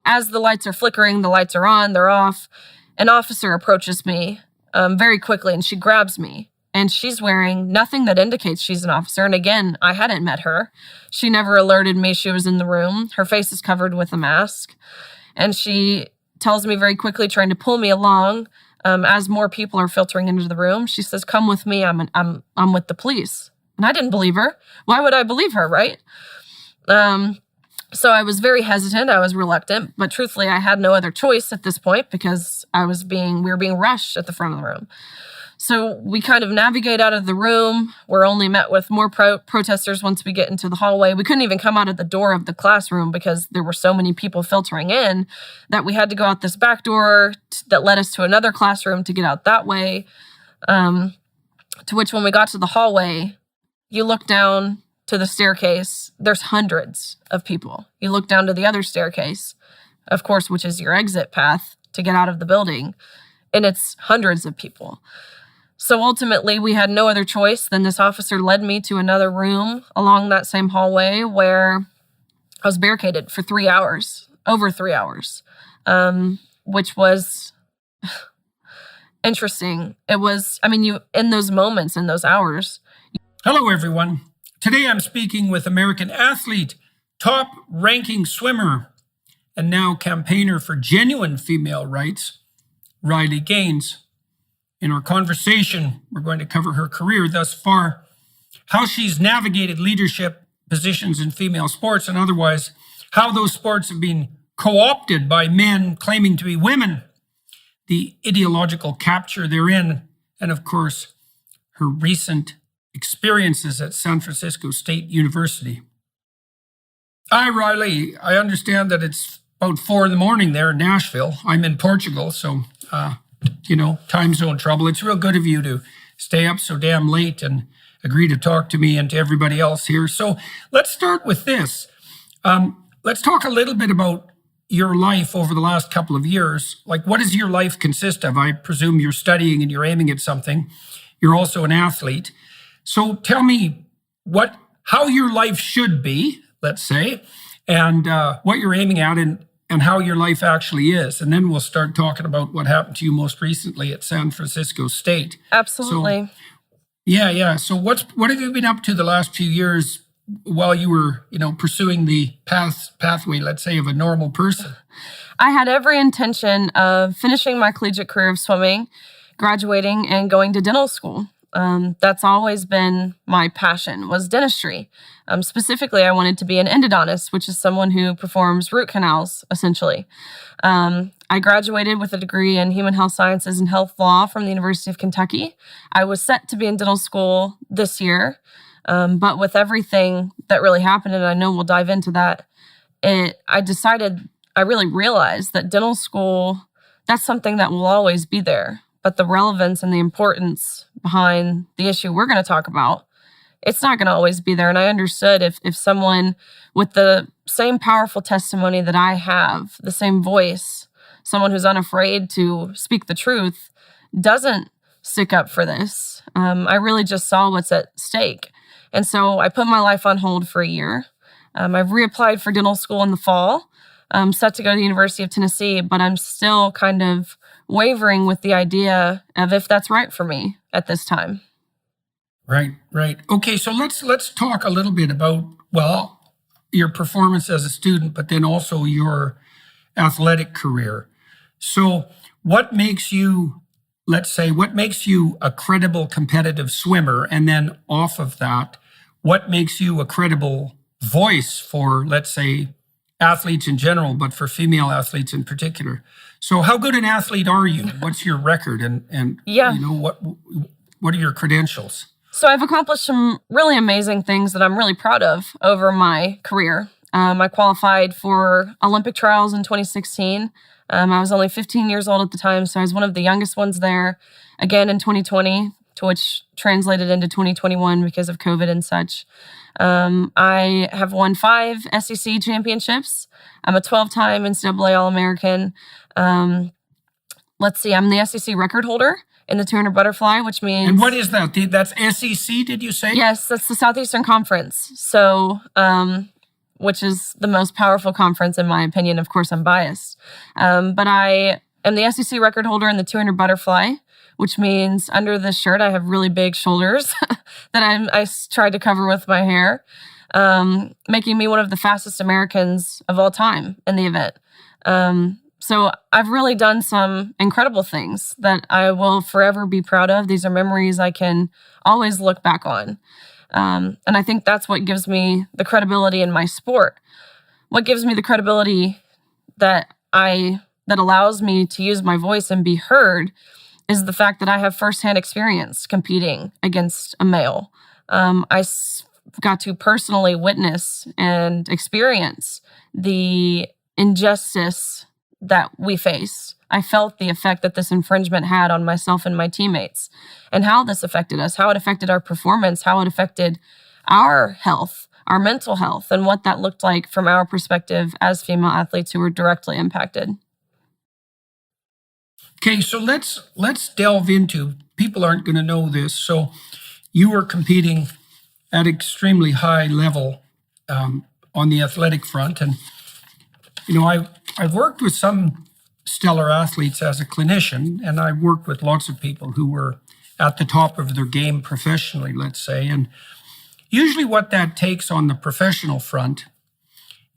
as the lights are flickering, the lights are on, they're off, an officer approaches me very quickly, and she grabs me. And she's wearing nothing that indicates she's an officer. And again, I hadn't met her. She never alerted me she was in the room. Her face is covered with a mask. And she tells me very quickly, trying to pull me along, as more people are filtering into the room. She says, "Come with me. I'm with the police." And I didn't believe her. Why would I believe her, right? So I was very hesitant. I was reluctant. But truthfully, I had no other choice at this point because we were being rushed at the front of the room. So we kind of navigate out of the room. We're only met with more protesters once we get into the hallway. We couldn't even come out of the door of the classroom because there were so many people filtering in that we had to go out this back door that led us to another classroom to get out that way. To which when we got to the hallway, you look down to the staircase, there's hundreds of people. You look down to the other staircase, of course, which is your exit path to get out of the building, and it's hundreds of people. So ultimately, we had no other choice than this officer led me to another room along that same hallway where I was barricaded for 3 hours, over 3 hours, which was interesting. It was, in those moments, in those hours. Hello, everyone. Today I'm speaking with American athlete, top-ranking swimmer, and now campaigner for genuine female rights, Riley Gaines. In our conversation, we're going to cover her career thus far, how she's navigated leadership positions in female sports and otherwise, how those sports have been co-opted by men claiming to be women, the ideological capture therein, and of course, her recent experiences at San Francisco State University. Hi, Riley. I understand that it's about 4 a.m. there in Nashville. I'm in Portugal, so time zone trouble. It's real good of you to stay up so damn late and agree to talk to me and to everybody else here. So let's start with this. Let's talk a little bit about your life over the last couple of years. Like, what does your life consist of? I presume you're studying and you're aiming at something. You're also an athlete. So tell me how your life should be, let's say, and what you're aiming at and how your life actually is. And then we'll start talking about what happened to you most recently at San Francisco State. Absolutely. So, So what have you been up to the last few years while you were, pursuing the pathway, let's say, of a normal person? I had every intention of finishing my collegiate career of swimming, graduating, and going to dental school. That's always been my passion, was dentistry. Specifically, I wanted to be an endodontist, which is someone who performs root canals, essentially. I graduated with a degree in human health sciences and health law from the University of Kentucky. I was set to be in dental school this year, but with everything that really happened, and I know we'll dive into that, I really realized that dental school, that's something that will always be there. But the relevance and the importance behind the issue we're going to talk about, it's not going to always be there. And I understood if someone with the same powerful testimony that I have, the same voice, someone who's unafraid to speak the truth, doesn't stick up for this, I really just saw what's at stake. And so I put my life on hold for a year. I've reapplied for dental school in the fall. I'm set to go to the University of Tennessee, but I'm still kind of wavering with the idea of if that's right for me at this time. Right. Okay, so let's talk a little bit about, your performance as a student, but then also your athletic career. So what makes you a credible competitive swimmer? And then off of that, what makes you a credible voice for, let's say, athletes in general, but for female athletes in particular? So how good an athlete are you? What's your record? And what are your credentials? So I've accomplished some really amazing things that I'm really proud of over my career. I qualified for Olympic trials in 2016. I was only 15 years old at the time, so I was one of the youngest ones there. Again in 2020, to which translated into 2021 because of COVID and such. I have won 5 SEC championships. I'm a 12-time NCAA All-American. I'm the SEC record holder in the 200 butterfly, which means... And what is that? That's SEC, did you say? Yes, that's the Southeastern Conference. So which is the most powerful conference in my opinion. Of course, I'm biased. But I am the SEC record holder in the 200 butterfly, which means under this shirt, I have really big shoulders that I tried to cover with my hair, making me one of the fastest Americans of all time in the event. So I've really done some incredible things that I will forever be proud of. These are memories I can always look back on. And I think that's what gives me the credibility in my sport. What gives me the credibility that allows me to use my voice and be heard is the fact that I have firsthand experience competing against a male. Got to personally witness and experience the injustice that we face. I felt the effect that this infringement had on myself and my teammates, and how this affected us, how it affected our performance, how it affected our health, our mental health, and what that looked like from our perspective as female athletes who were directly impacted. Okay, so let's delve into, people aren't going to know this, so you were competing at extremely high level on the athletic front, and I've worked with some stellar athletes as a clinician, and I worked with lots of people who were at the top of their game professionally, let's say. And usually what that takes on the professional front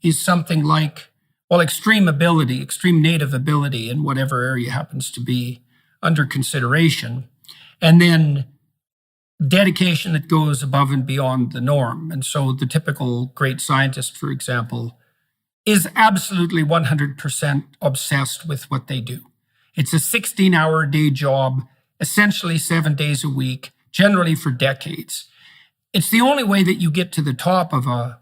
is something like, extreme ability, extreme native ability in whatever area happens to be under consideration, and then dedication that goes above and beyond the norm. And so the typical great scientist, for example, is absolutely 100% obsessed with what they do. It's a 16-hour day job, essentially 7 days a week, generally for decades. It's the only way that you get to the top of a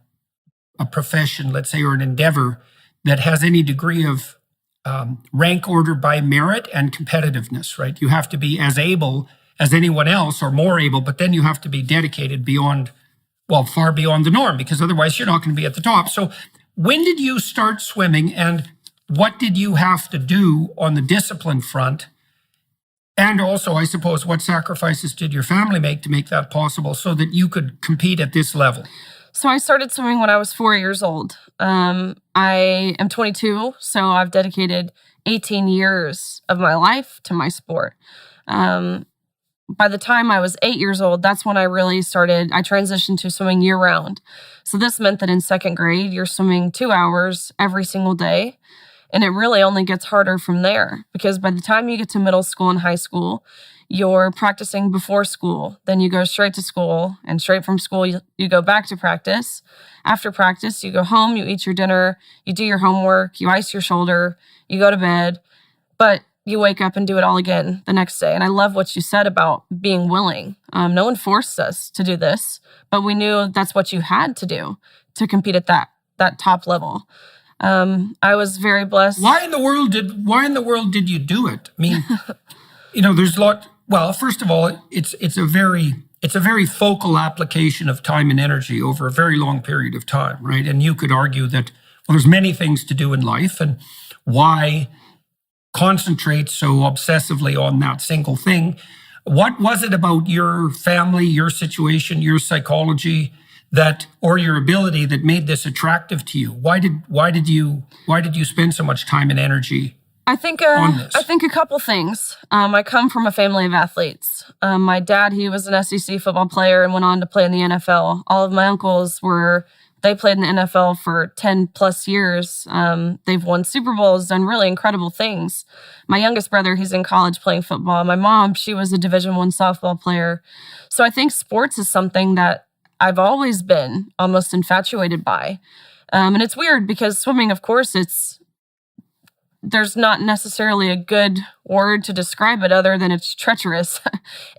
profession, let's say, or an endeavor that has any degree of rank order by merit and competitiveness, right? You have to be as able as anyone else or more able, but then you have to be dedicated far beyond the norm, because otherwise you're not going to be at the top. So when did you start swimming, and what did you have to do on the discipline front? And also, I suppose, what sacrifices did your family make to make that possible so that you could compete at this level? So I started swimming when I was 4 years old. I am 22, so I've dedicated 18 years of my life to my sport. By the time I was 8 years old, that's when I transitioned to swimming year round. So this meant that in second grade, you're swimming 2 hours every single day. And it really only gets harder from there, because by the time you get to middle school and high school, you're practicing before school. Then you go straight to school, and straight from school, you go back to practice. After practice, you go home, you eat your dinner, you do your homework, you ice your shoulder, you go to bed. But you wake up and do it all again the next day. And I love what you said about being willing. No one forced us to do this, but we knew that's what you had to do to compete at that top level. I was very blessed. Why in the world did you do it? I mean, there's a lot. Well, first of all, it's a very focal application of time and energy over a very long period of time, right? And you could argue that, there's many things to do in life, and why concentrate so obsessively on that single thing? What was it about your family, your situation, your psychology, or your ability that made this attractive to you? Why did you spend so much time and energy on this? I think a couple things. I come from a family of athletes. My dad, he was an SEC football player and went on to play in the NFL. All of my uncles they played in the NFL for 10 plus years. They've won Super Bowls, done really incredible things. My youngest brother, he's in college playing football. My mom, she was a Division I softball player. So I think sports is something that I've always been almost infatuated by. And it's weird because swimming, of course, there's not necessarily a good word to describe it other than it's treacherous.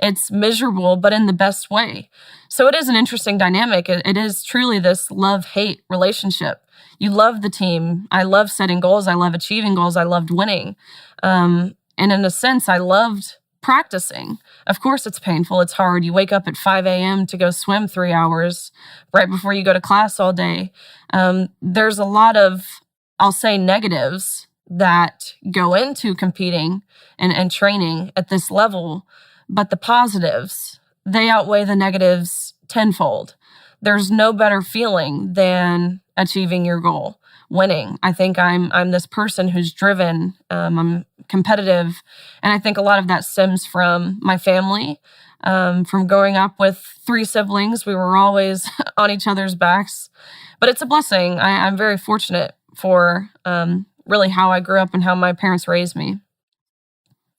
It's miserable, but in the best way. So it is an interesting dynamic. It is truly this love-hate relationship. You love the team. I love setting goals. I love achieving goals. I loved winning. And in a sense, I loved practicing. Of course, it's painful. It's hard. You wake up at 5 a.m. to go swim 3 hours right before you go to class all day. There's a lot of, I'll say, negatives that go into competing and training at this level, but the positives, they outweigh the negatives tenfold. there's no better feeling than achieving your goal, winning. I think I'm this person who's driven, I'm competitive, and I think a lot of that stems from my family. From growing up with 3 siblings, we were always on each other's backs. But it's a blessing. I'm very fortunate for really how I grew up and how my parents raised me.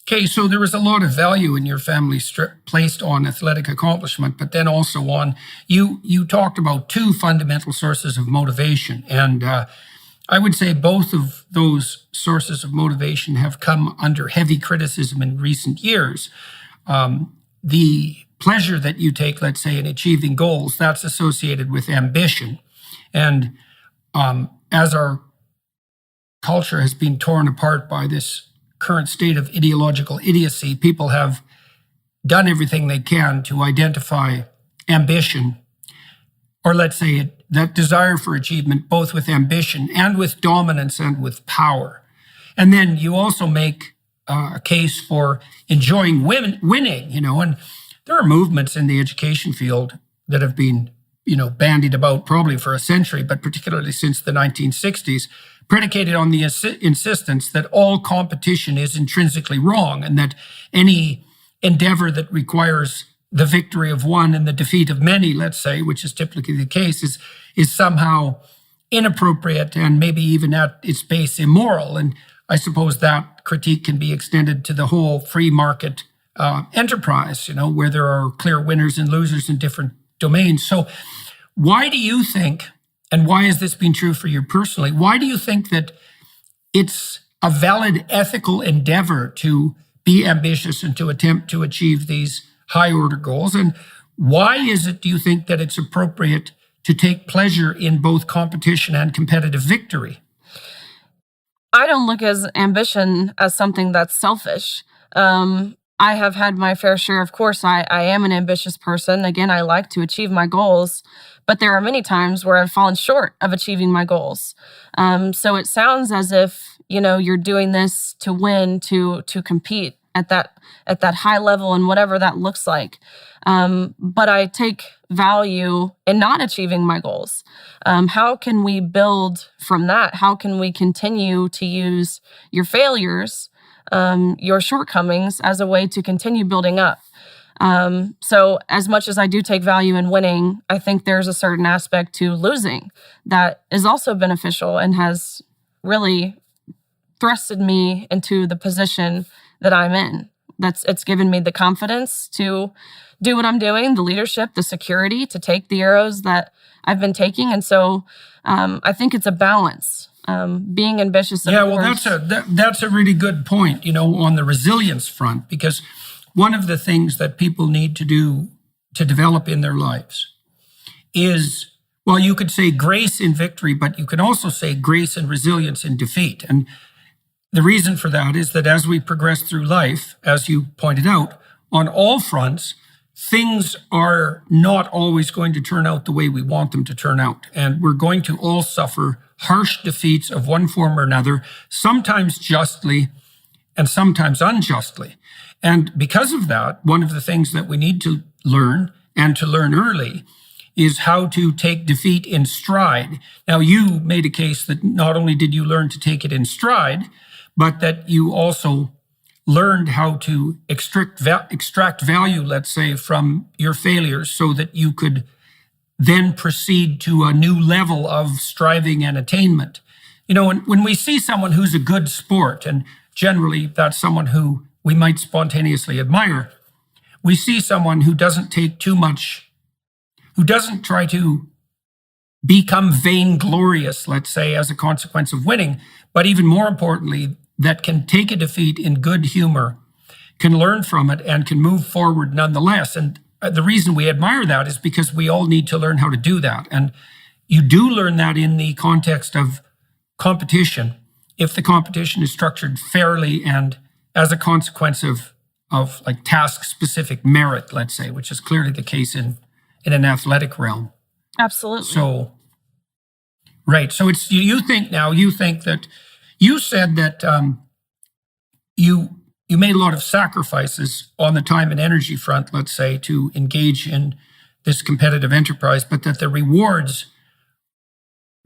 Okay, so there was a lot of value in your family placed on athletic accomplishment, but then also on, you talked about 2 fundamental sources of motivation. And I would say both of those sources of motivation have come under heavy criticism in recent years. The pleasure that you take, let's say, in achieving goals, that's associated with ambition. And as our culture has been torn apart by this current state of ideological idiocy, people have done everything they can to identify ambition, or let's say that desire for achievement, both with ambition and with dominance and with power. And then you also make a case for enjoying winning, and there are movements in the education field that have been, bandied about probably for a century, but particularly since the 1960s, predicated on the insistence that all competition is intrinsically wrong and that any endeavor that requires the victory of one and the defeat of many, let's say, which is typically the case, is somehow inappropriate and maybe even at its base immoral. And I suppose that critique can be extended to the whole free market enterprise, where there are clear winners and losers in different domains. So why do you think, and why has this been true for you personally, why do you think that it's a valid ethical endeavor to be ambitious and to attempt to achieve these high order goals? And why is it, do you think, that it's appropriate to take pleasure in both competition and competitive victory? I don't look at ambition as something that's selfish. I have had my fair share. Of course, I am an ambitious person. Again, I like to achieve my goals, but there are many times where I've fallen short of achieving my goals. So it sounds as if, you're doing this to win, to compete at that high level and whatever that looks like. But I take value in not achieving my goals. How can we build from that? How can we continue to use your failures, your shortcomings as a way to continue building up? So as much as I do take value in winning, I think there's a certain aspect to losing that is also beneficial and has really thrusted me into the position that I'm in. It's given me the confidence to do what I'm doing, the leadership, the security to take the arrows that I've been taking. And so I think it's a balance. Being ambitious. Yeah, well, that's a really good point, on the resilience front, because one of the things that people need to do to develop in their lives is, well, you could say grace in victory, but you can also say grace and resilience in defeat. And the reason for that is that as we progress through life, as you pointed out, on all fronts, things are not always going to turn out the way we want them to turn out. And we're going to all suffer harsh defeats of one form or another, sometimes justly and sometimes unjustly. And because of that, one of the things that we need to learn, and to learn early, is how to take defeat in stride. Now, you made a case that not only did you learn to take it in stride, but that you also learned how to extract value, let's say, from your failures so that you could then proceed to a new level of striving and attainment. When we see someone who's a good sport, and generally that's someone who we might spontaneously admire, we see someone who doesn't take too much, who doesn't try to become vainglorious, let's say, as a consequence of winning, but even more importantly, that can take a defeat in good humor, can learn from it, and can move forward nonetheless. And the reason we admire that is because we all need to learn how to do that. And you do learn that in the context of competition, if the competition is structured fairly and as a consequence of like task-specific merit, let's say, which is clearly the case in an athletic realm. Absolutely. So, right. So it's you think that you said that you made a lot of sacrifices on the time and energy front, let's say, to engage in this competitive enterprise, but that the rewards,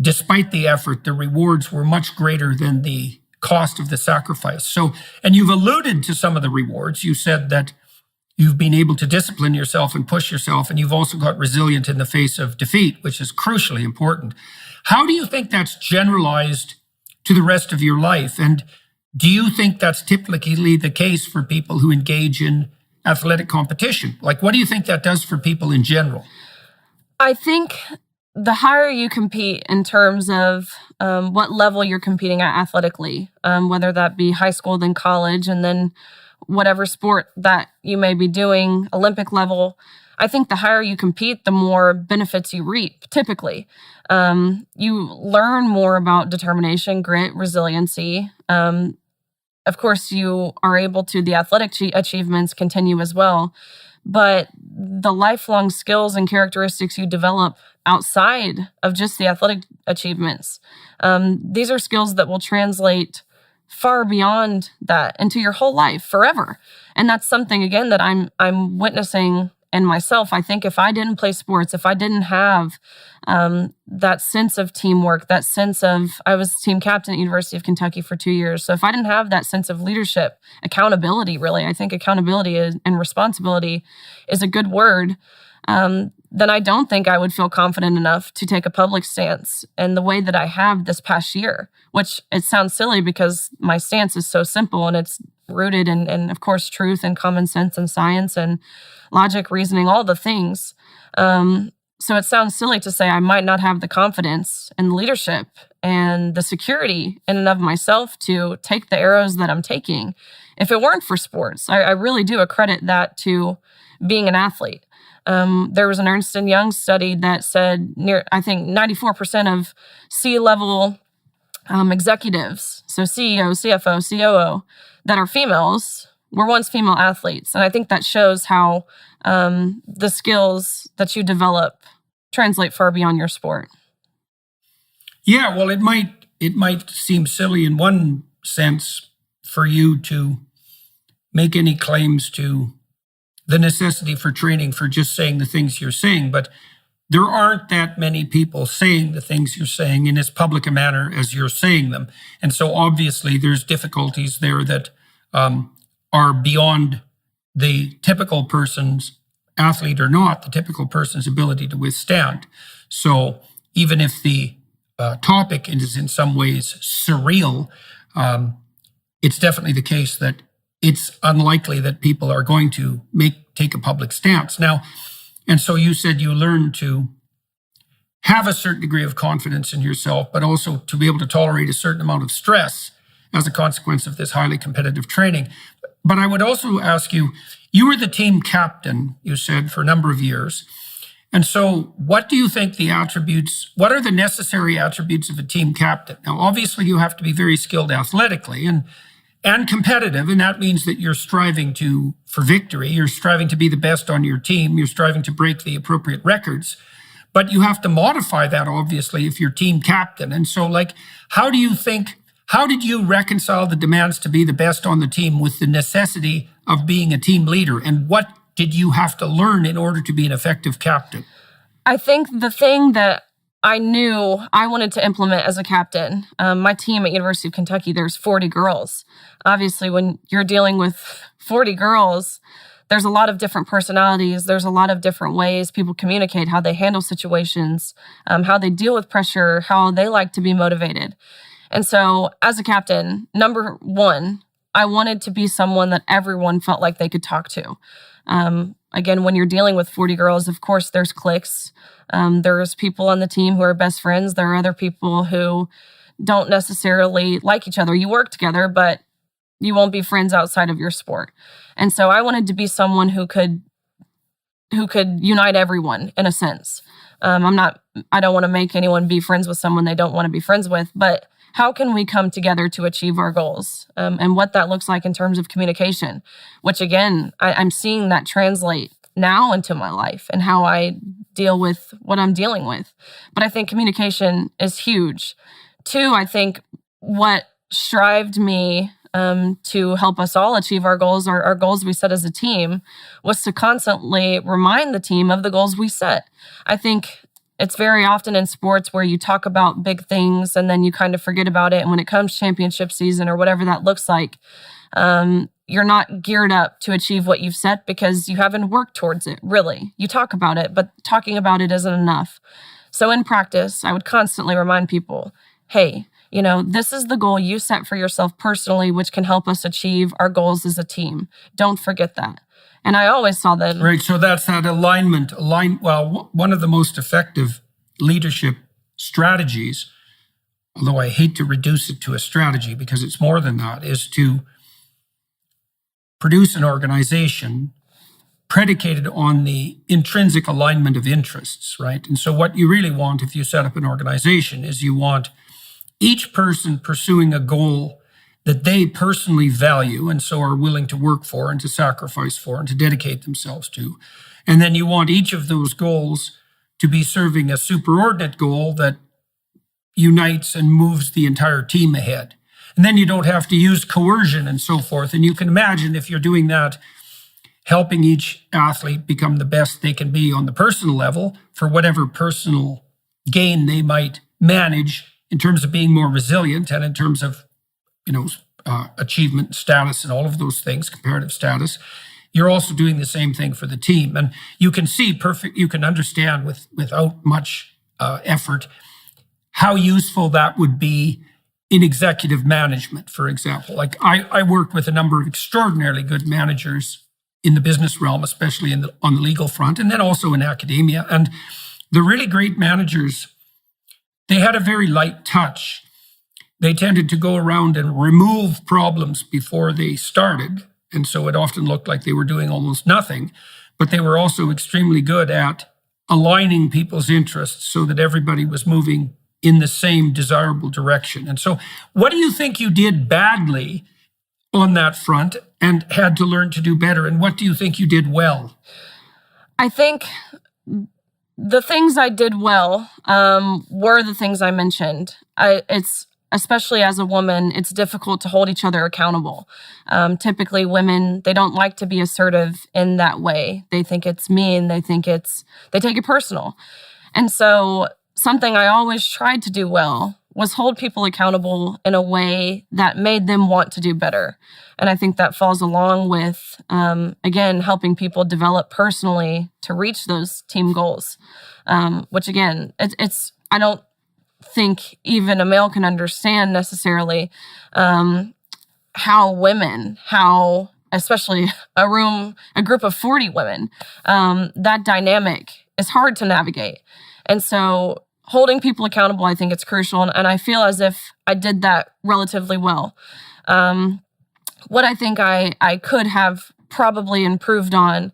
despite the effort, the rewards were much greater than the cost of the sacrifice. So, and you've alluded to some of the rewards. You said that you've been able to discipline yourself and push yourself, and you've also got resilient in the face of defeat, which is crucially important. How do you think that's generalized to the rest of your life? And do you think that's typically the case for people who engage in athletic competition? Like, what do you think that does for people in general? I think the higher you compete in terms of what level you're competing at athletically, whether that be high school, then college, and then whatever sport that you may be doing, Olympic level, I think the higher you compete, the more benefits you reap, typically. You learn more about determination, grit, resiliency. Of course, you are able to, the athletic achievements continue as well, but the lifelong skills and characteristics you develop outside of just the athletic achievements, these are skills that will translate far beyond that into your whole life forever. And that's something, again, that I'm witnessing in myself. I think if I didn't play sports, if I didn't have that sense of teamwork, that sense of, I was team captain at University of Kentucky for 2 years. So if I didn't have that sense of leadership, accountability, really, I think accountability and responsibility is a good word, then I don't think I would feel confident enough to take a public stance in the way that I have this past year, which it sounds silly because my stance is so simple and it's rooted in of course, truth and common sense and science and logic, reasoning, all the things. So it sounds silly to say I might not have the confidence and leadership and the security in and of myself to take the arrows that I'm taking if it weren't for sports. I really do accredit that to being an athlete. There was an Ernst & Young study that said I think 94% of C-level executives, so CEO, CFO, COO, that are females were once female athletes. And I think that shows how the skills that you develop translate far beyond your sport. Yeah, well, it might seem silly in one sense for you to make any claims to the necessity for training for just saying the things you're saying, but there aren't that many people saying the things you're saying in as public a manner as you're saying them. And so obviously there's difficulties there that are beyond the typical person's, athlete or not, the typical person's ability to withstand. So even if the topic is in some ways surreal, it's definitely the case that it's unlikely that people are going to take a public stance. Now, and so you said you learned to have a certain degree of confidence in yourself, but also to be able to tolerate a certain amount of stress as a consequence of this highly competitive training. But I would also ask you, you were the team captain, you said, for a number of years. And so what do you think what are the necessary attributes of a team captain? Now, obviously, you have to be very skilled athletically and competitive, and that means that you're striving for victory. You're striving to be the best on your team. You're striving to break the appropriate records. But you have to modify that, obviously, if you're team captain. And so, how did you reconcile the demands to be the best on the team with the necessity of being a team leader? And what did you have to learn in order to be an effective captain? I think the thing that I knew I wanted to implement as a captain, my team at University of Kentucky, there's 40 girls. Obviously, when you're dealing with 40 girls, there's a lot of different personalities. There's a lot of different ways people communicate, how they handle situations, how they deal with pressure, how they like to be motivated. And so as a captain, number one, I wanted to be someone that everyone felt like they could talk to. Again, when you're dealing with 40 girls, of course, there's cliques. There's people on the team who are best friends. There are other people who don't necessarily like each other. You work together, but you won't be friends outside of your sport. And so I wanted to be someone who could unite everyone in a sense. I don't want to make anyone be friends with someone they don't want to be friends with, but how can we come together to achieve our goals? And what that looks like in terms of communication, which again, I'm seeing that translate now into my life and how I deal with what I'm dealing with. But I think communication is huge. Two, I think what strived me to help us all achieve our goals, our goals we set as a team, was to constantly remind the team of the goals we set. I think it's very often in sports where you talk about big things and then you kind of forget about it. And when it comes championship season or whatever that looks like, you're not geared up to achieve what you've set because you haven't worked towards it, really. You talk about it, but talking about it isn't enough. So in practice, I would constantly remind people, hey, this is the goal you set for yourself personally, which can help us achieve our goals as a team. Don't forget that. And I always saw them. Right, so that's that alignment. Well, one of the most effective leadership strategies, although I hate to reduce it to a strategy because it's more than that, is to produce an organization predicated on the intrinsic alignment of interests, right? And so what you really want if you set up an organization is you want each person pursuing a goal that they personally value and so are willing to work for and to sacrifice for and to dedicate themselves to. And then you want each of those goals to be serving a superordinate goal that unites and moves the entire team ahead. And then you don't have to use coercion and so forth. And you can imagine if you're doing that, helping each athlete become the best they can be on the personal level for whatever personal gain they might manage in terms of being more resilient and in terms of, achievement status and all of those things, comparative status. You're also doing the same thing for the team. And you can see you can understand without much effort how useful that would be in executive management, for example. Like I worked with a number of extraordinarily good managers in the business realm, especially on the legal front, and then also in academia. And the really great managers, they had a very light touch. They tended to go around and remove problems before they started. And so it often looked like they were doing almost nothing, but they were also extremely good at aligning people's interests so that everybody was moving in the same desirable direction. And so what do you think you did badly on that front and had to learn to do better? And what do you think you did well? I think the things I did well were the things I mentioned. It's especially as a woman, it's difficult to hold each other accountable. Typically, women, they don't like to be assertive in that way. They think it's mean. They take it personal. And so something I always tried to do well was hold people accountable in a way that made them want to do better. And I think that falls along with, again, helping people develop personally to reach those team goals, which again, I don't think even a male can understand necessarily how especially a group of 40 women, that dynamic is hard to navigate. And so holding people accountable, I think it's crucial. And I feel as if I did that relatively well. What I think I could have probably improved on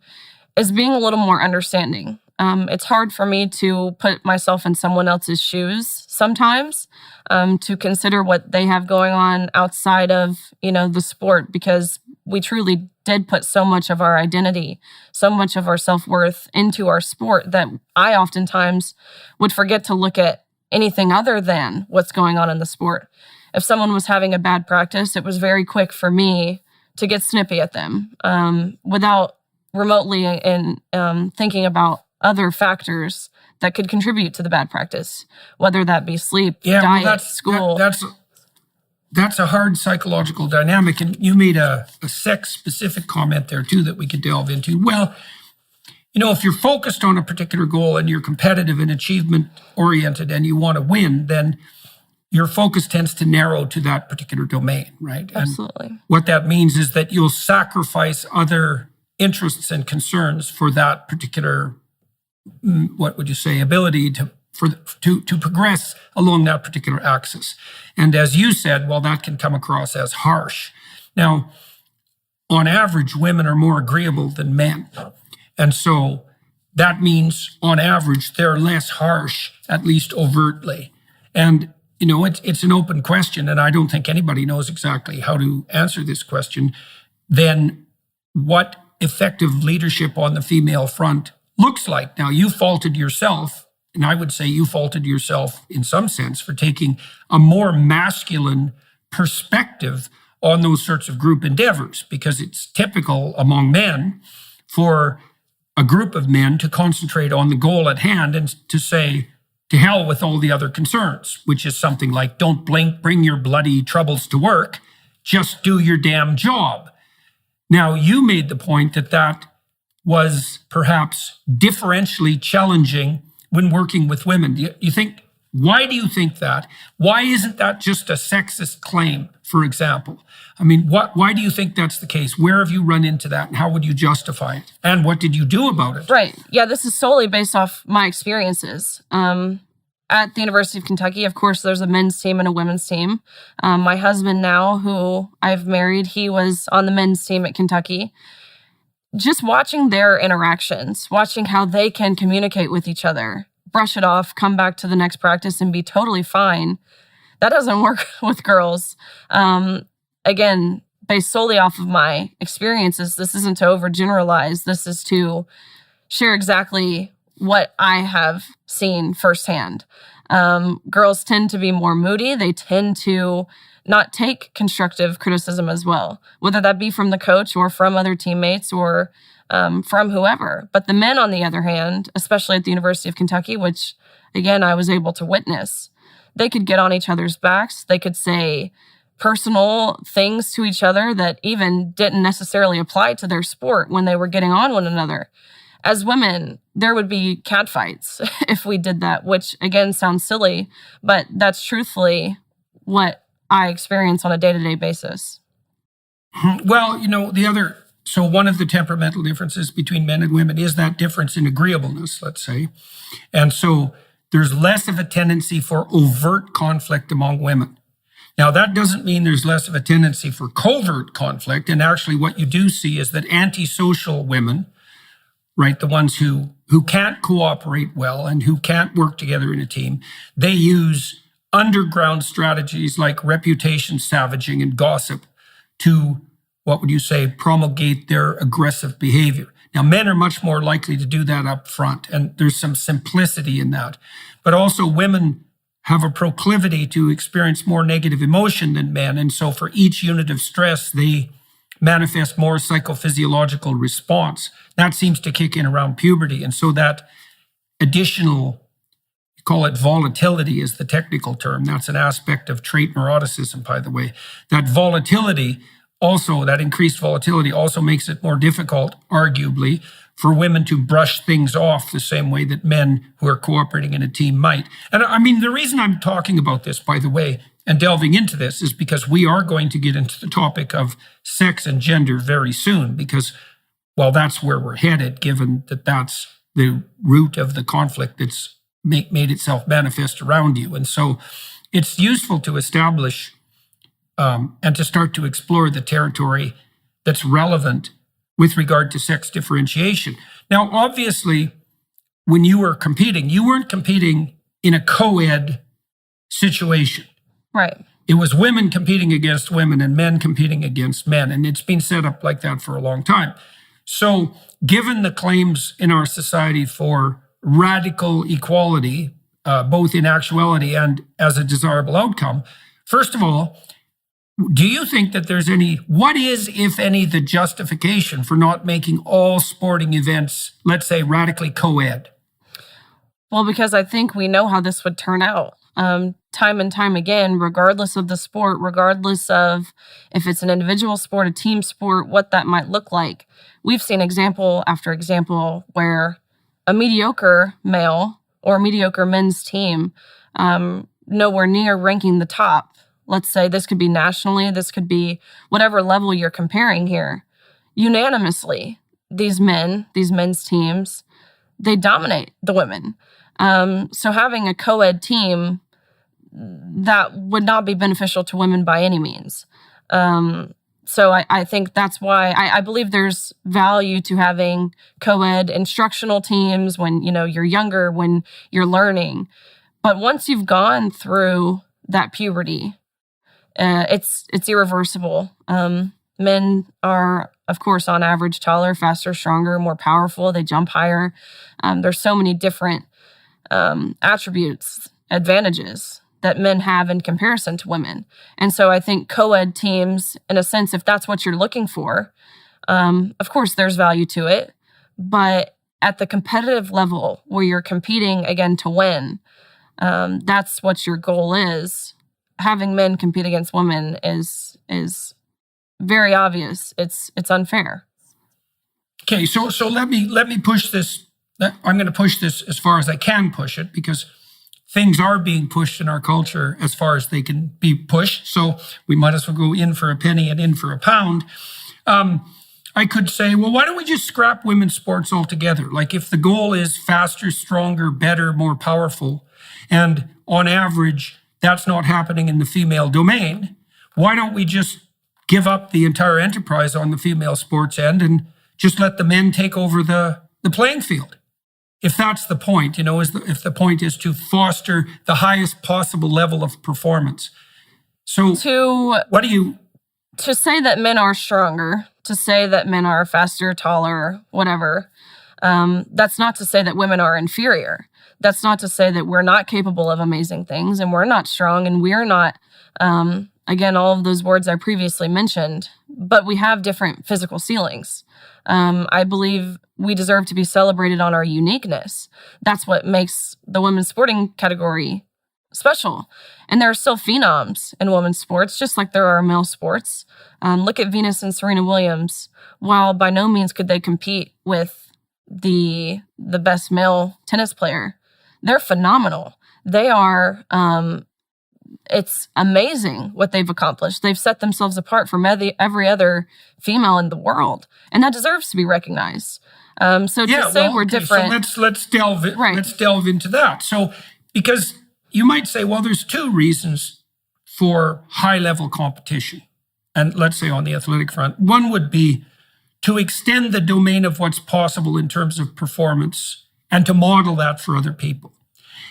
is being a little more understanding. It's hard for me to put myself in someone else's shoes sometimes, to consider what they have going on outside of, the sport, because we truly did put so much of our identity, so much of our self-worth into our sport that I oftentimes would forget to look at anything other than what's going on in the sport. If someone was having a bad practice, it was very quick for me to get snippy at them without remotely thinking about other factors that could contribute to the bad practice, whether that be sleep, diet, school. That's a hard psychological dynamic. And you made a sex-specific comment there, too, that we could delve into. Well, if you're focused on a particular goal and you're competitive and achievement-oriented and you want to win, then your focus tends to narrow to that particular domain, right? Absolutely. And what that means is that you'll sacrifice other interests and concerns for that particular, what would you say, ability to progress along that particular axis. And as you said, well, that can come across as harsh. Now, on average, women are more agreeable than men. And so that means, on average, they're less harsh, at least overtly. And, it's an open question, and I don't think anybody knows exactly how to answer this question. Then what effective leadership on the female front looks like. Now, you faulted yourself, and I would say you faulted yourself in some sense for taking a more masculine perspective on those sorts of group endeavors, because it's typical among men for a group of men to concentrate on the goal at hand and to say, to hell with all the other concerns, which is something like, don't bring your bloody troubles to work, just do your damn job. Now, you made the point that that was perhaps differentially challenging when working with women. Why do you think that? Why isn't that just a sexist claim, for example? I mean, why do you think that's the case? Where have you run into that, and how would you justify it? And what did you do about it? Right. Yeah, this is solely based off my experiences. At the University of Kentucky, of course, there's a men's team and a women's team. My husband now, who I've married, he was on the men's team at Kentucky. Just watching their interactions, watching how they can communicate with each other, brush it off, come back to the next practice and be totally fine. That doesn't work with girls. Again, based solely off of my experiences, this isn't to overgeneralize. This is to share exactly what I have seen firsthand. Girls tend to be more moody. They tend to not take constructive criticism as well, whether that be from the coach or from other teammates or from whoever. But the men, on the other hand, especially at the University of Kentucky, which, again, I was able to witness, they could get on each other's backs. They could say personal things to each other that even didn't necessarily apply to their sport when they were getting on one another. As women, there would be catfights if we did that, which, again, sounds silly, but that's truthfully what I experience on a day-to-day basis. Well, so one of the temperamental differences between men and women is that difference in agreeableness, let's say. And so there's less of a tendency for overt conflict among women. Now, that doesn't mean there's less of a tendency for covert conflict. And actually what you do see is that antisocial women, right, the ones who can't cooperate well and who can't work together in a team, they use underground strategies like reputation savaging and gossip to, what would you say, promulgate their aggressive behavior. Now, men are much more likely to do that up front, and there's some simplicity in that. But also women have a proclivity to experience more negative emotion than men, and so for each unit of stress, they manifest more psychophysiological response. That seems to kick in around puberty, and so that additional, call it volatility is the technical term. That's an aspect of trait neuroticism, by the way. That volatility also, that increased volatility also makes it more difficult, arguably, for women to brush things off the same way that men who are cooperating in a team might. And I mean, the reason I'm talking about this, by the way, and delving into this is because we are going to get into the topic of sex and gender very soon, because, well, that's where we're headed, given that that's the root of the conflict that's made itself manifest around you. And so it's useful to establish and to start to explore the territory that's relevant with regard to sex differentiation. Now, obviously, when you were competing, you weren't competing in a co-ed situation. Right. It was women competing against women and men competing against men. And it's been set up like that for a long time. So given the claims in our society for radical equality, both in actuality and as a desirable outcome, first of all, do you think that there's what is, if any, the justification for not making all sporting events, let's say, radically co-ed? Well, because I think we know how this would turn out. Time and time again, regardless of the sport, regardless of if it's an individual sport, a team sport, what that might look like. We've seen example after example where a mediocre male or mediocre men's team, nowhere near ranking the top. Let's say this could be nationally, this could be whatever level you're comparing here. Unanimously, these men's teams, they dominate the women. So having a co-ed team, that would not be beneficial to women by any means. So I think that's why I believe there's value to having co-ed instructional teams when you're younger, when you're learning. But once you've gone through that puberty, it's irreversible. Men are, of course, on average, taller, faster, stronger, more powerful. They jump higher. There's so many different attributes, advantages that men have in comparison to women. And so I think co-ed teams, in a sense, if that's what you're looking for, of course there's value to it. But at the competitive level where you're competing again to win, that's what your goal is. Having men compete against women is very obvious. It's unfair. Okay, so let me push this. I'm going to push this as far as I can push it, because things are being pushed in our culture as far as they can be pushed. So we might as well go in for a penny and in for a pound. I could say, well, why don't we just scrap women's sports altogether? Like, if the goal is faster, stronger, better, more powerful, and on average, that's not happening in the female domain, why don't we just give up the entire enterprise on the female sports end and just let the men take over the playing field? If that's the point, if the point is to foster the highest possible level of performance. So to say that men are stronger, to say that men are faster, taller, whatever, that's not to say that women are inferior. That's not to say that we're not capable of amazing things and we're not strong and we're not, again, all of those words I previously mentioned, but we have different physical ceilings. I believe we deserve to be celebrated on our uniqueness. That's what makes the women's sporting category special. And there are still phenoms in women's sports, just like there are male sports. Look at Venus and Serena Williams. While by no means could they compete with the best male tennis player, they're phenomenal. They are, it's amazing what they've accomplished. They've set themselves apart from every other female in the world, and that deserves to be recognized. We're different. So let's delve into that. So, because you might say, well, there's two reasons for high-level competition, and let's say on the athletic front. One would be to extend the domain of what's possible in terms of performance and to model that for other people.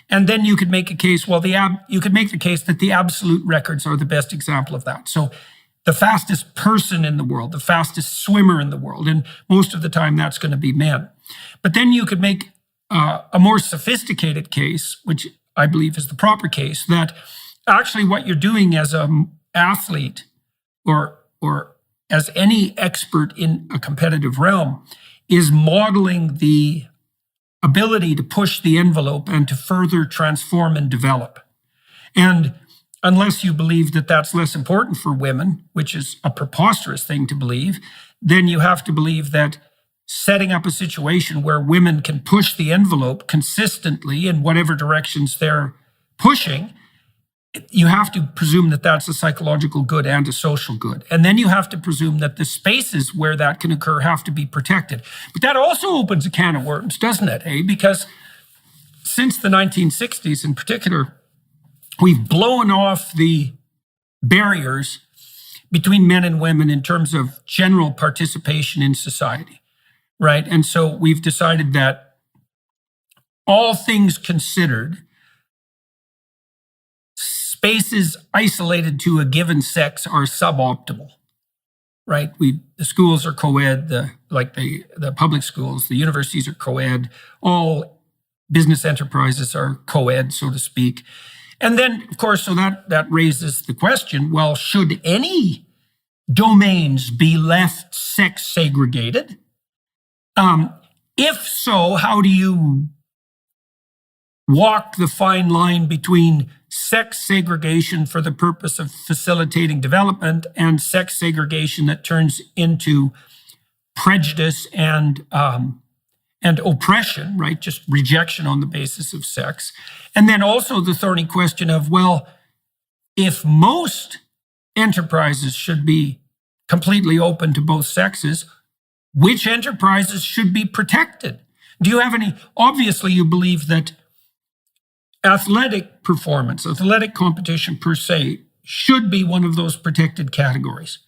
And then you could make a case, you could make the case that the absolute records are the best example of that. So the fastest person in the world, the fastest swimmer in the world, and most of the time that's going to be men. But then you could make a more sophisticated case, which I believe is the proper case, that actually what you're doing as an athlete or as any expert in a competitive realm is modeling the ability to push the envelope and to further transform and develop. And unless you believe that that's less important for women, which is a preposterous thing to believe, then you have to believe that setting up a situation where women can push the envelope consistently in whatever directions they're pushing, you have to presume that that's a psychological good and a social good. And then you have to presume that the spaces where that can occur have to be protected. But that also opens a can of worms, doesn't it, Because since the 1960s in particular, we've blown off the barriers between men and women in terms of general participation in society, right? And so we've decided that all things considered, spaces isolated to a given sex are suboptimal, right? The schools are co-ed, the public schools, the universities are co-ed, all business enterprises are co-ed, so to speak. And then, of course, so that raises the question, well, should any domains be left sex segregated? If so, how do you walk the fine line between sex segregation for the purpose of facilitating development and sex segregation that turns into prejudice and oppression, right? Just rejection on the basis of sex. And then also the thorny question of, well, if most enterprises should be completely open to both sexes, which enterprises should be protected? Do you have any? Obviously, you believe that athletic performance, athletic competition per se, should be one of those protected categories.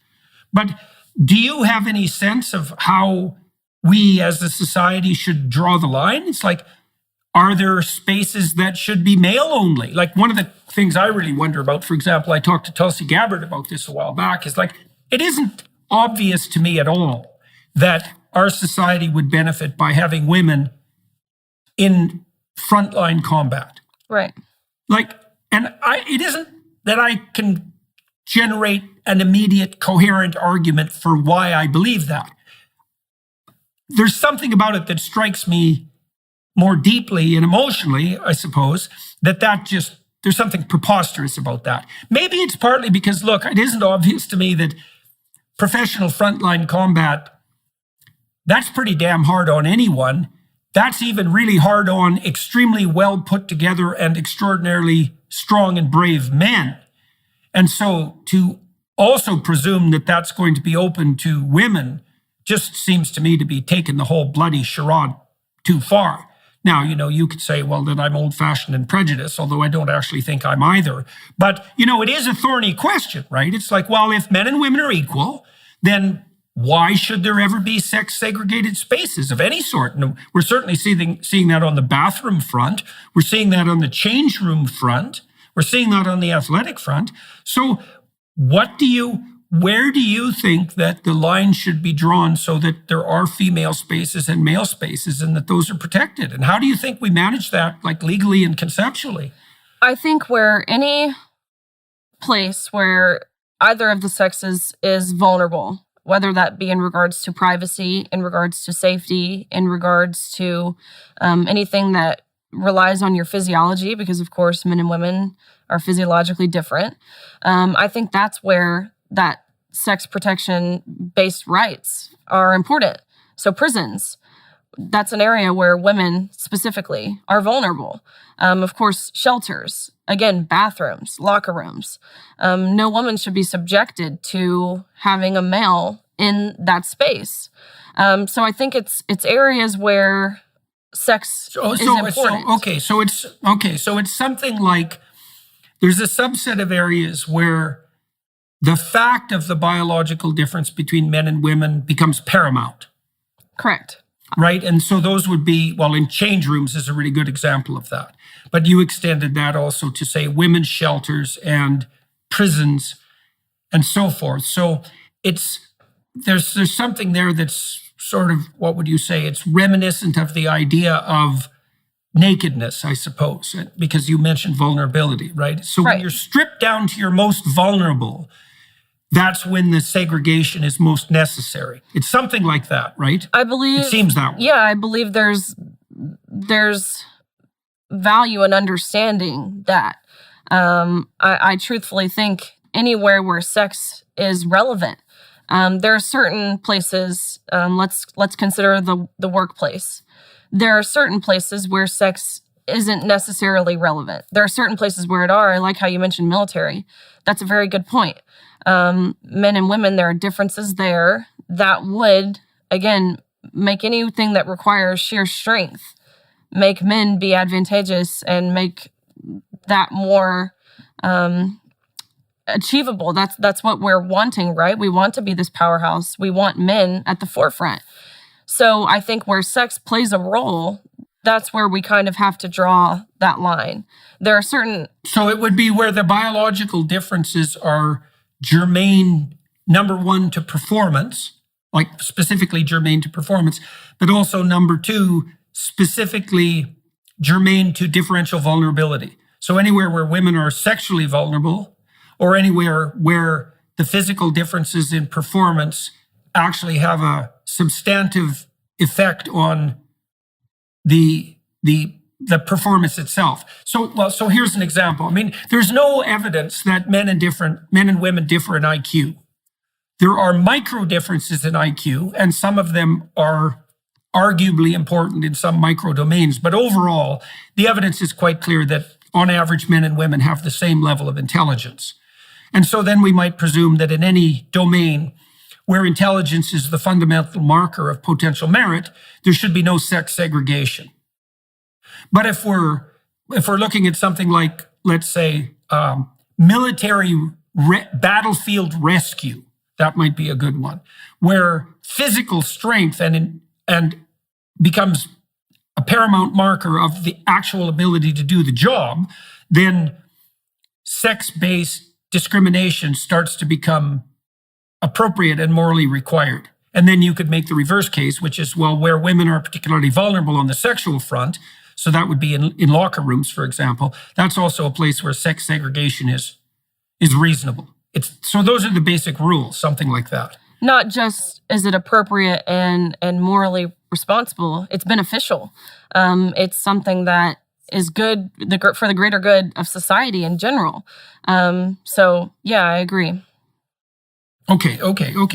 But do you have any sense of how we as a society should draw the line? It's like, are there spaces that should be male only? Like, one of the things I really wonder about, for example, I talked to Tulsi Gabbard about this a while back, is like, it isn't obvious to me at all that our society would benefit by having women in frontline combat. Right. Like, And it isn't that I can generate an immediate coherent argument for why I believe that. There's something about it that strikes me more deeply and emotionally, I suppose, there's something preposterous about that. Maybe it's partly because, look, it isn't obvious to me that professional frontline combat, that's pretty damn hard on anyone. That's even really hard on extremely well put together and extraordinarily strong and brave men. And so to also presume that that's going to be open to women just seems to me to be taking the whole bloody charade too far. Now, you could say, well, then I'm old-fashioned and prejudiced, although I don't actually think I'm either. But, it is a thorny question, right? It's like, well, if men and women are equal, then why should there ever be sex-segregated spaces of any sort? And we're certainly seeing that on the bathroom front. We're seeing that on the change room front. We're seeing that on the athletic front. So where do you think that the line should be drawn so that there are female spaces and male spaces and that those are protected? And how do you think we manage that, like legally and conceptually? I think where any place where either of the sexes is vulnerable, whether that be in regards to privacy, in regards to safety, in regards to anything that relies on your physiology, because of course men and women are physiologically different. I think that's where that sex protection based rights are important. So prisons, that's an area where women specifically are vulnerable. Of course, shelters, again, bathrooms, locker rooms. No woman should be subjected to having a male in that space. So I think it's areas where sex is important. So it's something like there's a subset of areas where the fact of the biological difference between men and women becomes paramount. Correct. Right? And so those would be, well, in change rooms is a really good example of that. But you extended that also to, say, women's shelters and prisons and so forth. So there's something there that's sort of, what would you say? It's reminiscent of the idea of nakedness, I suppose, because you mentioned vulnerability, right? So when you're stripped down to your most vulnerable, that's when the segregation is most necessary. It's something like that, right? I believe it seems that way. Yeah, I believe there's value in understanding that. I truthfully think anywhere where sex is relevant, there are certain places. Let's consider the workplace. There are certain places where sex isn't necessarily relevant. There are certain places where it are. I like how you mentioned military. That's a very good point. Men and women, there are differences there that would, again, make anything that requires sheer strength, make men be advantageous and make that more achievable. That's what we're wanting, right? We want to be this powerhouse. We want men at the forefront. So I think where sex plays a role, that's where we kind of have to draw that line. There are certain... So it would be where the biological differences are germane, number one, to performance, like specifically germane to performance, but also number two, specifically germane to differential vulnerability. So anywhere where women are sexually vulnerable, or anywhere where the physical differences in performance actually have a substantive effect on the performance itself. So here's an example. I mean, there's no evidence that men and women differ in IQ. There are micro differences in IQ, and some of them are arguably important in some micro domains. But overall, the evidence is quite clear that on average, men and women have the same level of intelligence. And so then we might presume that in any domain where intelligence is the fundamental marker of potential merit, there should be no sex segregation. But if we're looking at something like, let's say, military battlefield rescue, that might be a good one, where physical strength and becomes a paramount marker of the actual ability to do the job, then sex-based discrimination starts to become appropriate and morally required. And then you could make the reverse case, which is, well, where women are particularly vulnerable on the sexual front, So that would be in locker rooms, for example. That's also a place where sex segregation is reasonable. So those are the basic rules, something like that. Not just is it appropriate and morally responsible, it's beneficial. It's something that is good for the greater good of society in general. So yeah, I agree. Okay.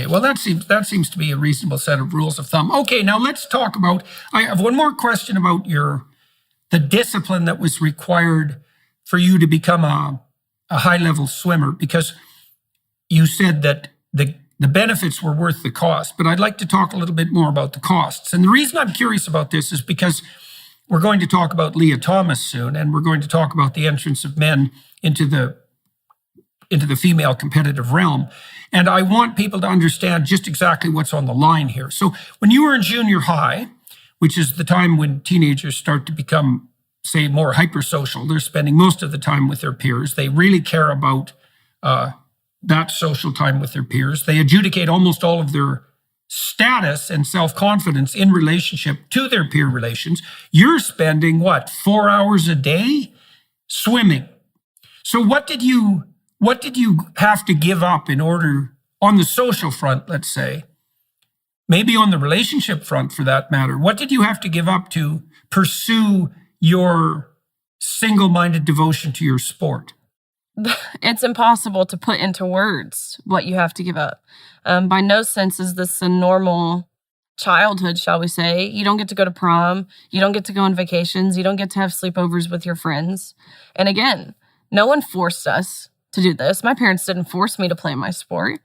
Well, that seems to be a reasonable set of rules of thumb. Okay, now let's talk about, I have one more question about the discipline that was required for you to become a high-level swimmer, because you said that the benefits were worth the cost, but I'd like to talk a little bit more about the costs. And the reason I'm curious about this is because we're going to talk about Leah Thomas soon, and we're going to talk about the entrance of men into the female competitive realm. And I want people to understand just exactly what's on the line here. So when you were in junior high, which is the time when teenagers start to become, say, more hypersocial, they're spending most of the time with their peers. They really care about that social time with their peers. They adjudicate almost all of their status and self-confidence in relationship to their peer relations. You're spending, 4 hours a day swimming. So what did you have to give up in order, on the social front, let's say, maybe on the relationship front for that matter, what did you have to give up to pursue your single-minded devotion to your sport? It's impossible to put into words what you have to give up. By no sense is this a normal childhood, shall we say. You don't get to go to prom. You don't get to go on vacations. You don't get to have sleepovers with your friends. And again, no one forced us to do this. My parents didn't force me to play my sport.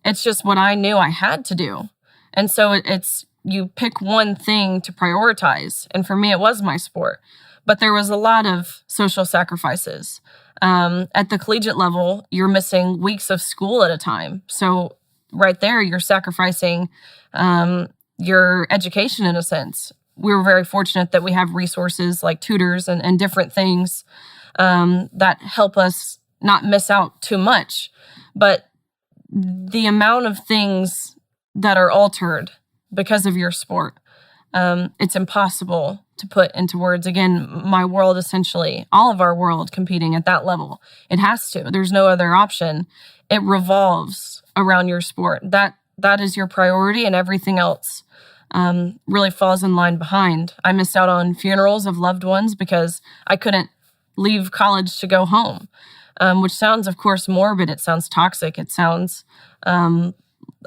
It's just what I knew I had to do. And so it's you pick one thing to prioritize. And for me, it was my sport. But there was a lot of social sacrifices. At the collegiate level, you're missing weeks of school at a time. So right there, you're sacrificing your education in a sense. We were very fortunate that we have resources like tutors and different things that help us not miss out too much. But the amount of things that are altered because of your sport, it's impossible to put into words. Again, my world, essentially, all of our world competing at that level, it has to. There's no other option. It revolves around your sport. That is your priority, and everything else really falls in line behind. I missed out on funerals of loved ones because I couldn't leave college to go home, which sounds, of course, morbid. It sounds toxic. It sounds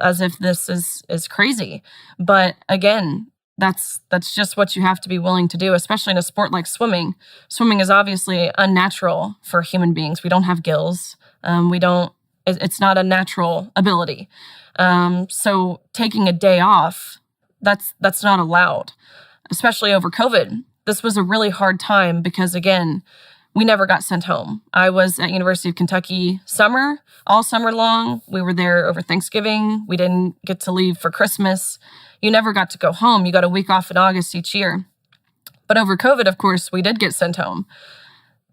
as if this is crazy. But again, that's just what you have to be willing to do, especially in a sport like swimming. Swimming is obviously unnatural for human beings. We don't have gills. It's not a natural ability. So taking a day off, that's not allowed, especially over COVID. This was a really hard time because, again, we never got sent home. I was at University of Kentucky all summer long. We were there over Thanksgiving. We didn't get to leave for Christmas. You never got to go home. You got a week off in August each year. But over COVID, of course, we did get sent home.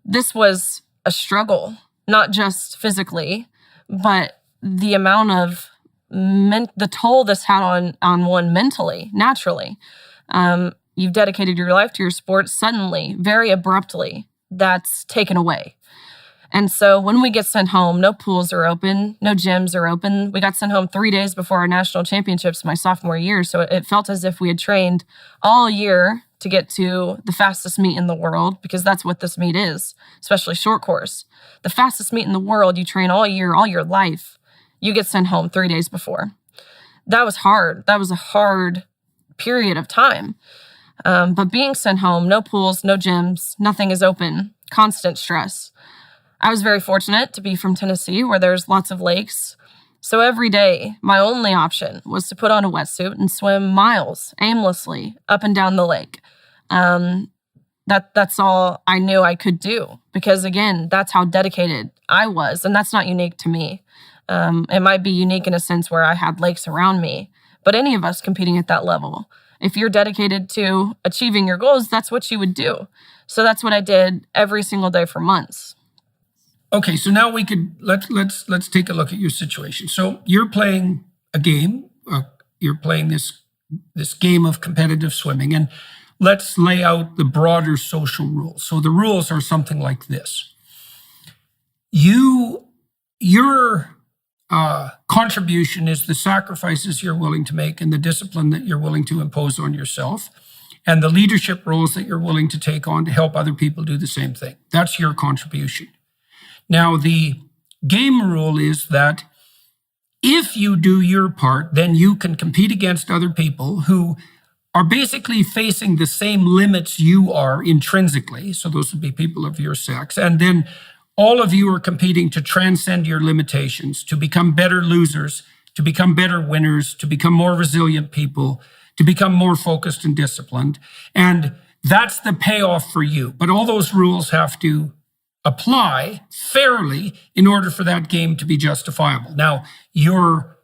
This was a struggle, not just physically, but the amount of the toll this had on one mentally, naturally. You've dedicated your life to your sport. Suddenly, very abruptly, that's taken away. And so when we get sent home, no pools are open, no gyms are open. We got sent home 3 days before our national championships my sophomore year. So it felt as if we had trained all year to get to the fastest meet in the world, because that's what this meet is, especially short course. The fastest meet in the world, you train all year, all your life. You get sent home 3 days before. That was hard. That was a hard period of time. But being sent home, no pools, no gyms, nothing is open, constant stress. I was very fortunate to be from Tennessee, where there's lots of lakes. So every day, my only option was to put on a wetsuit and swim miles aimlessly up and down the lake. That's all I knew I could do, because again, that's how dedicated I was. And that's not unique to me. It might be unique in a sense where I had lakes around me, but any of us competing at that level, if you're dedicated to achieving your goals, that's what you would do. So that's what I did every single day for months. Okay, so now let's take a look at your situation. So you're playing a game. You're playing this game of competitive swimming, and let's lay out the broader social rules. So the rules are something like this. Your contribution is the sacrifices you're willing to make and the discipline that you're willing to impose on yourself, and the leadership roles that you're willing to take on to help other people do the same thing. That's your contribution. Now, the game rule is that if you do your part, then you can compete against other people who are basically facing the same limits you are intrinsically. So those would be people of your sex. And then all of you are competing to transcend your limitations, to become better losers, to become better winners, to become more resilient people, to become more focused and disciplined. And that's the payoff for you. But all those rules have to apply fairly in order for that game to be justifiable. Now, you're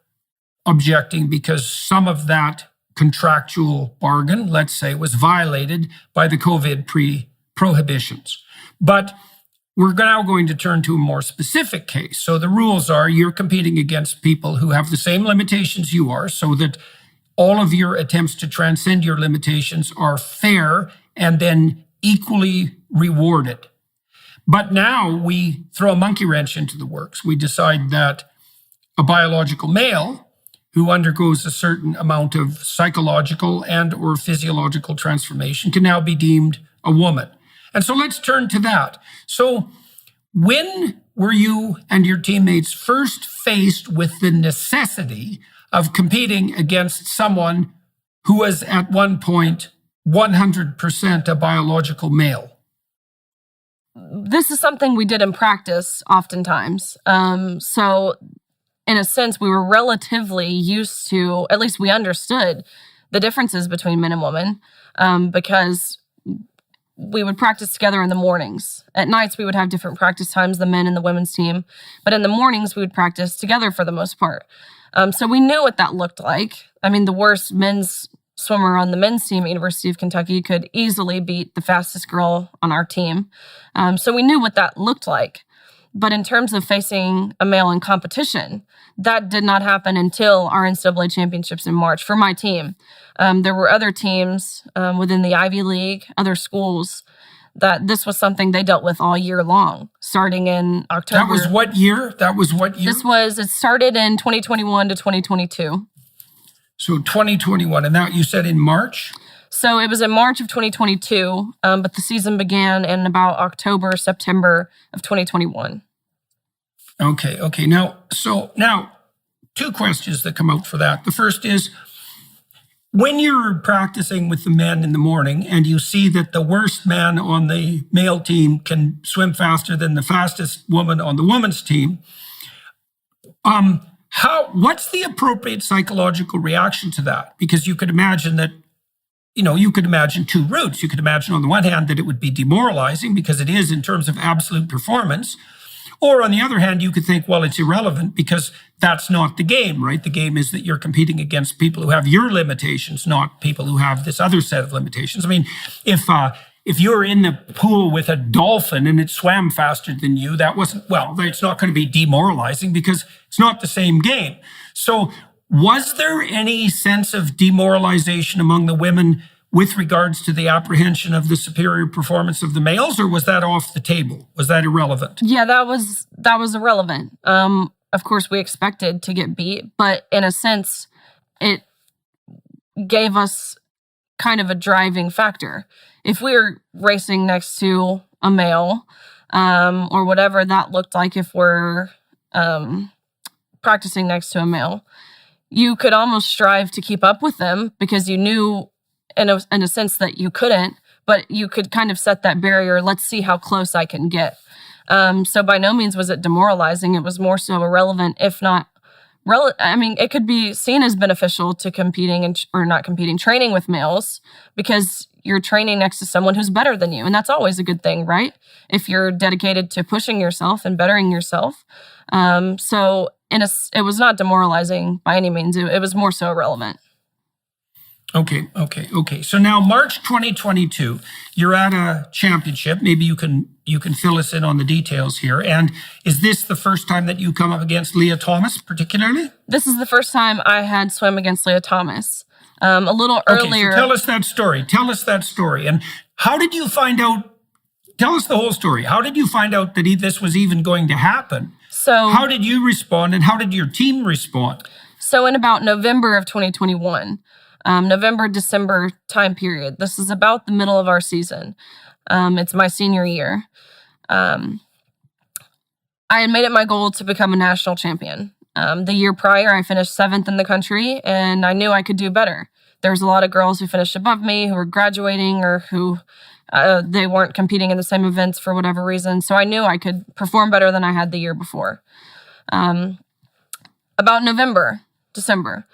objecting because some of that contractual bargain, let's say, was violated by the COVID prohibitions. But we're now going to turn to a more specific case. So the rules are you're competing against people who have the same limitations you are, so that all of your attempts to transcend your limitations are fair and then equally rewarded. But now we throw a monkey wrench into the works. We decide that a biological male who undergoes a certain amount of psychological and or physiological transformation can now be deemed a woman. And so let's turn to that. So when were you and your teammates first faced with the necessity of competing against someone who was at one point 100% a biological male? This is something we did in practice oftentimes. So in a sense, we were relatively used to, at least we understood the differences between men and women, because we would practice together in the mornings. At nights, we would have different practice times, the men and the women's team. But in the mornings, we would practice together for the most part. So we knew what that looked like. I mean, the worst men's swimmer on the men's team at University of Kentucky could easily beat the fastest girl on our team. So we knew what that looked like. But in terms of facing a male in competition, that did not happen until our NCAA championships in March for my team. There were other teams within the Ivy League, other schools, that this was something they dealt with all year long, starting in October. That was what year? It started in 2021 to 2022. So 2021, and that you said in March? So it was in March of 2022, but the season began in about October, September of 2021. Okay. Now, two questions that come out for that. The first is, when you're practicing with the men in the morning and you see that the worst man on the male team can swim faster than the fastest woman on the women's team, what's the appropriate psychological reaction to that? Because you could imagine that, you could imagine two routes. You could imagine on the one hand that it would be demoralizing because it is in terms of absolute performance. Or on the other hand, you could think, well, it's irrelevant because that's not the game, right? The game is that you're competing against people who have your limitations, not people who have this other set of limitations. I mean, if you're in the pool with a dolphin and it swam faster than you, it's not going to be demoralizing because it's not the same game. So was there any sense of demoralization among the women with regards to the apprehension of the superior performance of the males, or was that off the table? Was that irrelevant? Yeah, that was irrelevant. Of course, we expected to get beat, but in a sense, it gave us kind of a driving factor. If we were racing next to a male, or whatever that looked like, if we're practicing next to a male, you could almost strive to keep up with them because you knew in a sense that you couldn't, but you could kind of set that barrier. Let's see how close I can get. So by no means was it demoralizing. It was more so irrelevant, if not it could be seen as beneficial to training with males, because you're training next to someone who's better than you. And that's always a good thing, right? If you're dedicated to pushing yourself and bettering yourself. So it was not demoralizing by any means. It was more so irrelevant. Okay. So now March 2022, you're at a championship. Maybe you can fill us in on the details here. And is this the first time that you come up against Leah Thomas particularly? This is the first time I had swim against Leah Thomas. A little earlier. So tell us that story. Tell us that story. And how did you find out? Tell us the whole story. How did you find out that this was even going to happen? So how did you respond, and how did your team respond? So in about November of 2021, November, December time period, this is about the middle of our season. It's my senior year. I had made it my goal to become a national champion. The year prior, I finished 7th in the country, and I knew I could do better. There was a lot of girls who finished above me, who were graduating, or who they weren't competing in the same events for whatever reason. So I knew I could perform better than I had the year before. About November, December,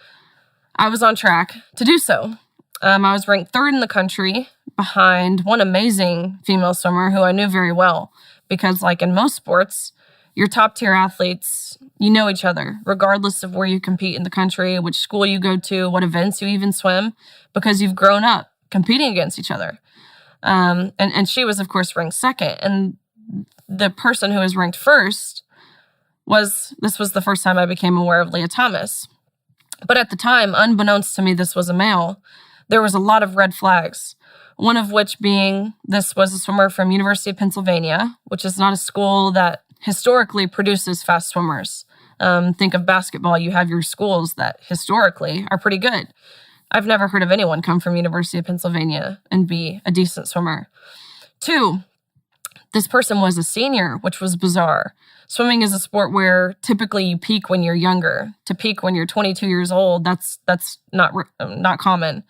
I was on track to do so. I was ranked 3rd in the country behind one amazing female swimmer who I knew very well, because like in most sports, your top tier athletes, you know each other, regardless of where you compete in the country, which school you go to, what events you even swim, because you've grown up competing against each other. And she was, of course, ranked 2nd. And the person who was ranked 1st this was the first time I became aware of Leah Thomas. But at the time, unbeknownst to me, this was a male. There was a lot of red flags. One of which being this was a swimmer from University of Pennsylvania, which is not a school that historically produces fast swimmers. Think of basketball. You have your schools that historically are pretty good. I've never heard of anyone come from University of Pennsylvania and be a decent swimmer. 2, this person was a senior, which was bizarre. Swimming is a sport where typically you peak when you're younger. To peak when you're 22 years old, that's not common.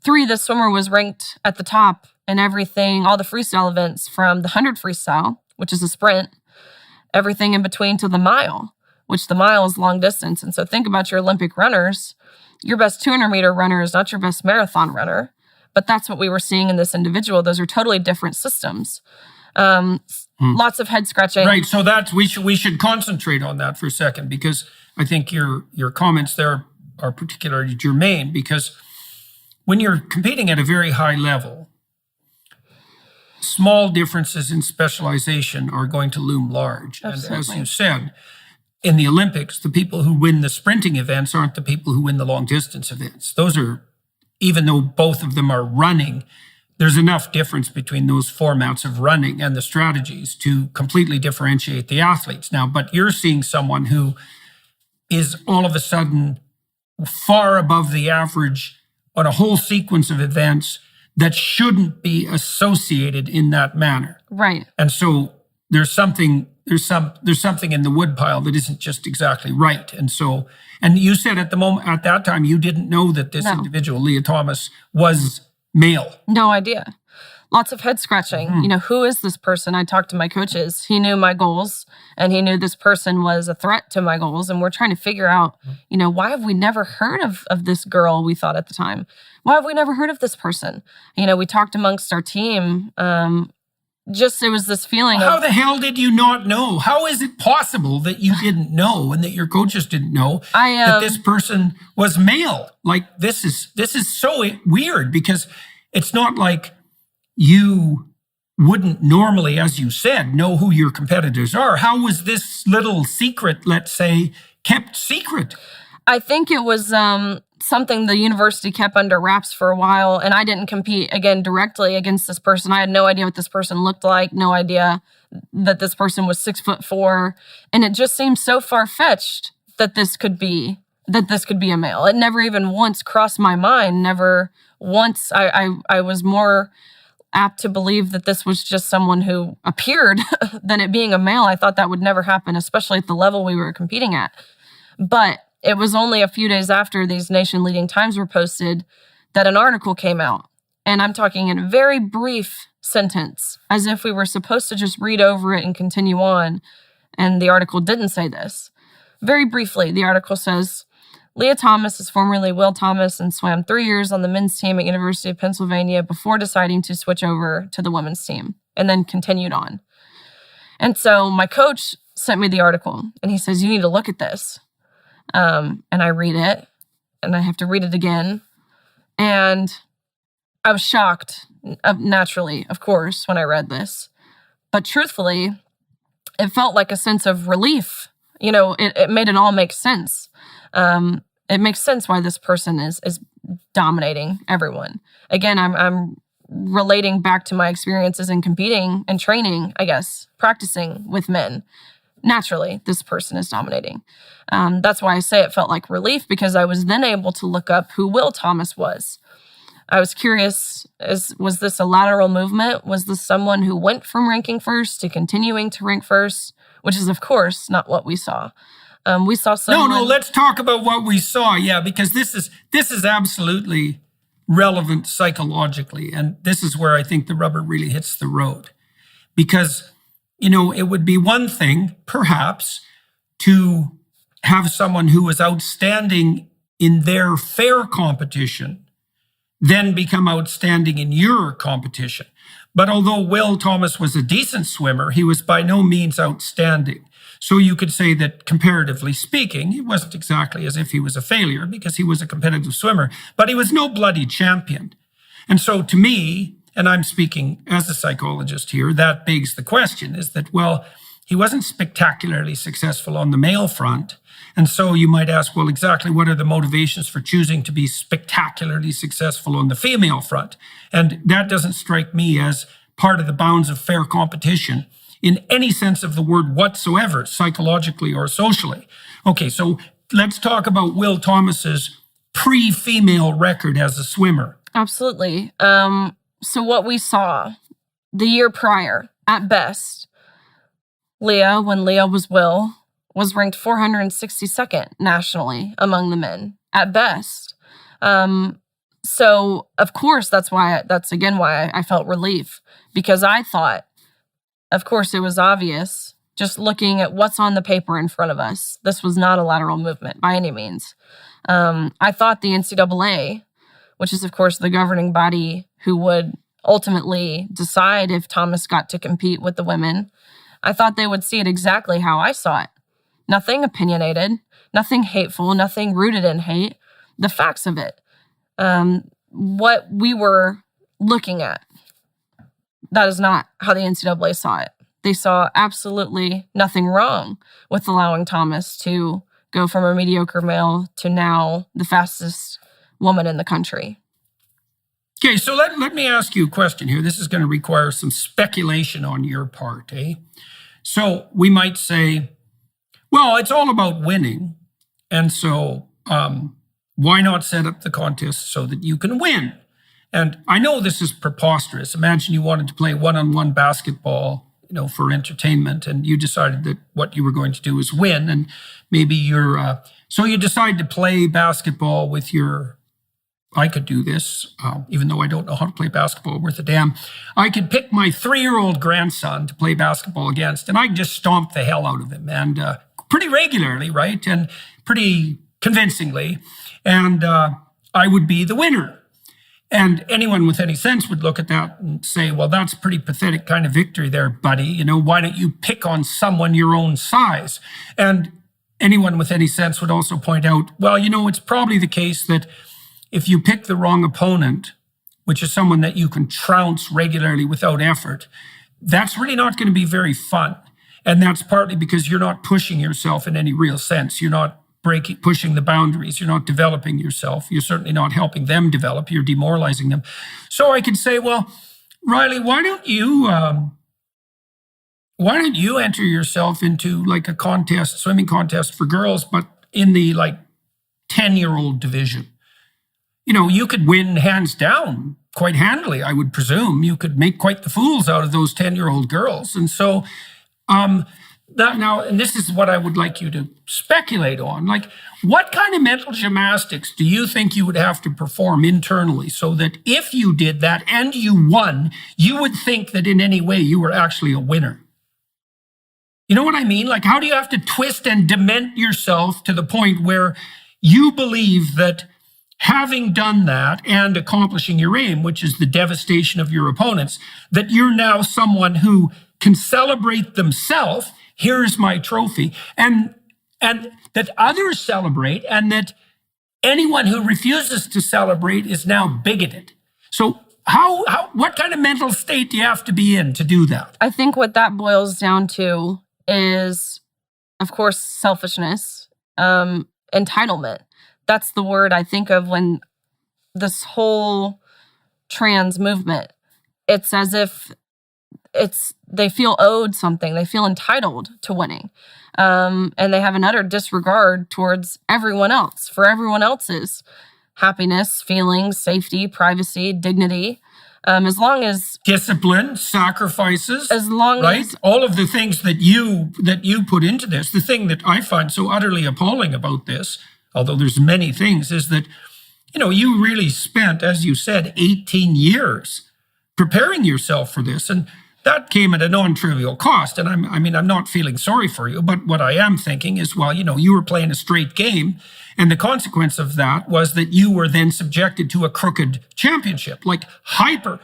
3, this swimmer was ranked at the top in everything, all the freestyle events from the 100 freestyle, which is a sprint, everything in between to the mile, which the mile is long distance. And so think about your Olympic runners. Your best 200-meter runner is not your best marathon runner, but that's what we were seeing in this individual. Those are totally different systems. Lots of head scratching. Right. So we should concentrate on that for a second, because I think your comments there are particularly germane, because when you're competing at a very high level, small differences in specialization are going to loom large. Absolutely. And as you said, in the Olympics, the people who win the sprinting events aren't the people who win the long distance events. Those are, even though both of them are running, there's enough difference between those formats of running and the strategies to completely differentiate the athletes. Now, but you're seeing someone who is all of a sudden far above the average on a whole sequence of events that shouldn't be associated in that manner. Right. And so there's something in the woodpile that isn't just exactly right. And you said at that time, you didn't know that this individual, Leah Thomas, was male. No idea. Lots of head scratching. Who is this person? I talked to my coaches. He knew my goals, and he knew this person was a threat to my goals. And we're trying to figure out, why have we never heard of this girl, we thought at the time? Why have we never heard of this person? We talked amongst our team. It was this feeling How the hell did you not know? How is it possible that you didn't know and that your coaches didn't know that this person was male? Like, this is so weird, because it's not like you wouldn't normally, as you said, know who your competitors are. How was this little secret, let's say, kept secret? I think it was something the university kept under wraps for a while, and I didn't compete, again, directly against this person. I had no idea what this person looked like, no idea that this person was 6'4", and it just seemed so far-fetched that this could be a male. It never even once crossed my mind. Never once. I was more apt to believe that this was just someone who appeared than it being a male. I thought that would never happen, especially at the level we were competing at. But it was only a few days after these nation-leading times were posted that an article came out. And I'm talking in a very brief sentence, as if we were supposed to just read over it and continue on. And the article didn't say this. Very briefly, the article says, Leah Thomas is formerly Will Thomas and swam 3 years on the men's team at University of Pennsylvania before deciding to switch over to the women's team, and then continued on. And so my coach sent me the article, and he says, you need to look at this. And I read it, and I have to read it again. And I was shocked, naturally, of course, when I read this. But truthfully, it felt like a sense of relief. It made it all make sense. It makes sense why this person is dominating everyone. Again, I'm relating back to my experiences in competing and training, I guess, practicing with men. Naturally, this person is dominating. That's why I say it felt like relief, because I was then able to look up who Will Thomas was. I was curious, was this a lateral movement? Was this someone who went from ranking first to continuing to rank first? Which is, of course, not what we saw. We saw someone... No, let's talk about what we saw, because this is absolutely relevant psychologically, and this is where I think the rubber really hits the road. Because, it would be one thing, perhaps, to have someone who was outstanding in their fair competition then become outstanding in your competition. But although Will Thomas was a decent swimmer, he was by no means outstanding. So you could say that, comparatively speaking, it wasn't exactly as if he was a failure, because he was a competitive swimmer, but he was no bloody champion. And so to me, and I'm speaking as a psychologist here, that begs the question is that, well, he wasn't spectacularly successful on the male front. And so you might ask, well, exactly what are the motivations for choosing to be spectacularly successful on the female front? And that doesn't strike me as part of the bounds of fair competition in any sense of the word whatsoever, psychologically or socially. Okay, so let's talk about Will Thomas's pre-female record as a swimmer. Absolutely. So what we saw the year prior, at best, Leah, when Leah was Will, was ranked 462nd nationally among the men, at best. So, of course, that's why I felt relief, because I thought, of course, it was obvious, just looking at what's on the paper in front of us. This was not a lateral movement by any means. I thought the NCAA, which is, of course, the governing body who would ultimately decide if Thomas got to compete with the women, I thought they would see it exactly how I saw it. Nothing opinionated, nothing hateful, nothing rooted in hate. The facts of it. What we were looking at. That is not how the NCAA saw it. They saw absolutely nothing wrong with allowing Thomas to go from a mediocre male to now the fastest woman in the country. Okay, so let me ask you a question here. This is going to require some speculation on your part, eh? So we might say, well, it's all about winning. And so why not set up the contest so that you can win? And I know this is preposterous. Imagine you wanted to play one-on-one basketball, for entertainment, and you decided that what you were going to do is win. And maybe so you decide to play basketball with I could do this, even though I don't know how to play basketball worth a damn. I could pick my 3-year-old grandson to play basketball against, and I'd just stomp the hell out of him, and pretty regularly, right? And pretty convincingly. And I would be the winner. And anyone with any sense would look at that and say, well, that's a pretty pathetic kind of victory there, buddy. Why don't you pick on someone your own size? And anyone with any sense would also point out, well, it's probably the case that if you pick the wrong opponent, which is someone that you can trounce regularly without effort, that's really not going to be very fun. And that's partly because you're not pushing yourself in any real sense. You're not pushing the boundaries. You're not developing yourself. You're certainly not helping them develop. You're demoralizing them. So I could say, well, Riley, why don't you enter yourself into like a swimming contest for girls, but in the 10-year-old division? You could win hands down quite handily, I would presume. You could make quite the fools out of those 10-year-old girls. And so and this is what I would like you to speculate on. What kind of mental gymnastics do you think you would have to perform internally so that if you did that and you won, you would think that in any way you were actually a winner? You know what I mean? How do you have to twist and dement yourself to the point where you believe that having done that and accomplishing your aim, which is the devastation of your opponents, that you're now someone who can celebrate themselves, here's my trophy, and that others celebrate, and that anyone who refuses to celebrate is now bigoted. So what kind of mental state do you have to be in to do that? I think what that boils down to is, of course, selfishness, entitlement. That's the word I think of when this whole trans movement. It's as if they feel owed something. They feel entitled to winning. And they have an utter disregard towards everyone else, for everyone else's happiness, feelings, safety, privacy, dignity. As long as discipline, sacrifices, as long right? as All of the things that you put into this. The thing that I find so utterly appalling about this, although there's many things, is that, you really spent, as you said, 18 years preparing yourself for this. And that came at a non-trivial cost. And I'm not feeling sorry for you, but what I am thinking is, well, you were playing a straight game. And the consequence of that was that you were then subjected to a crooked championship, like hyper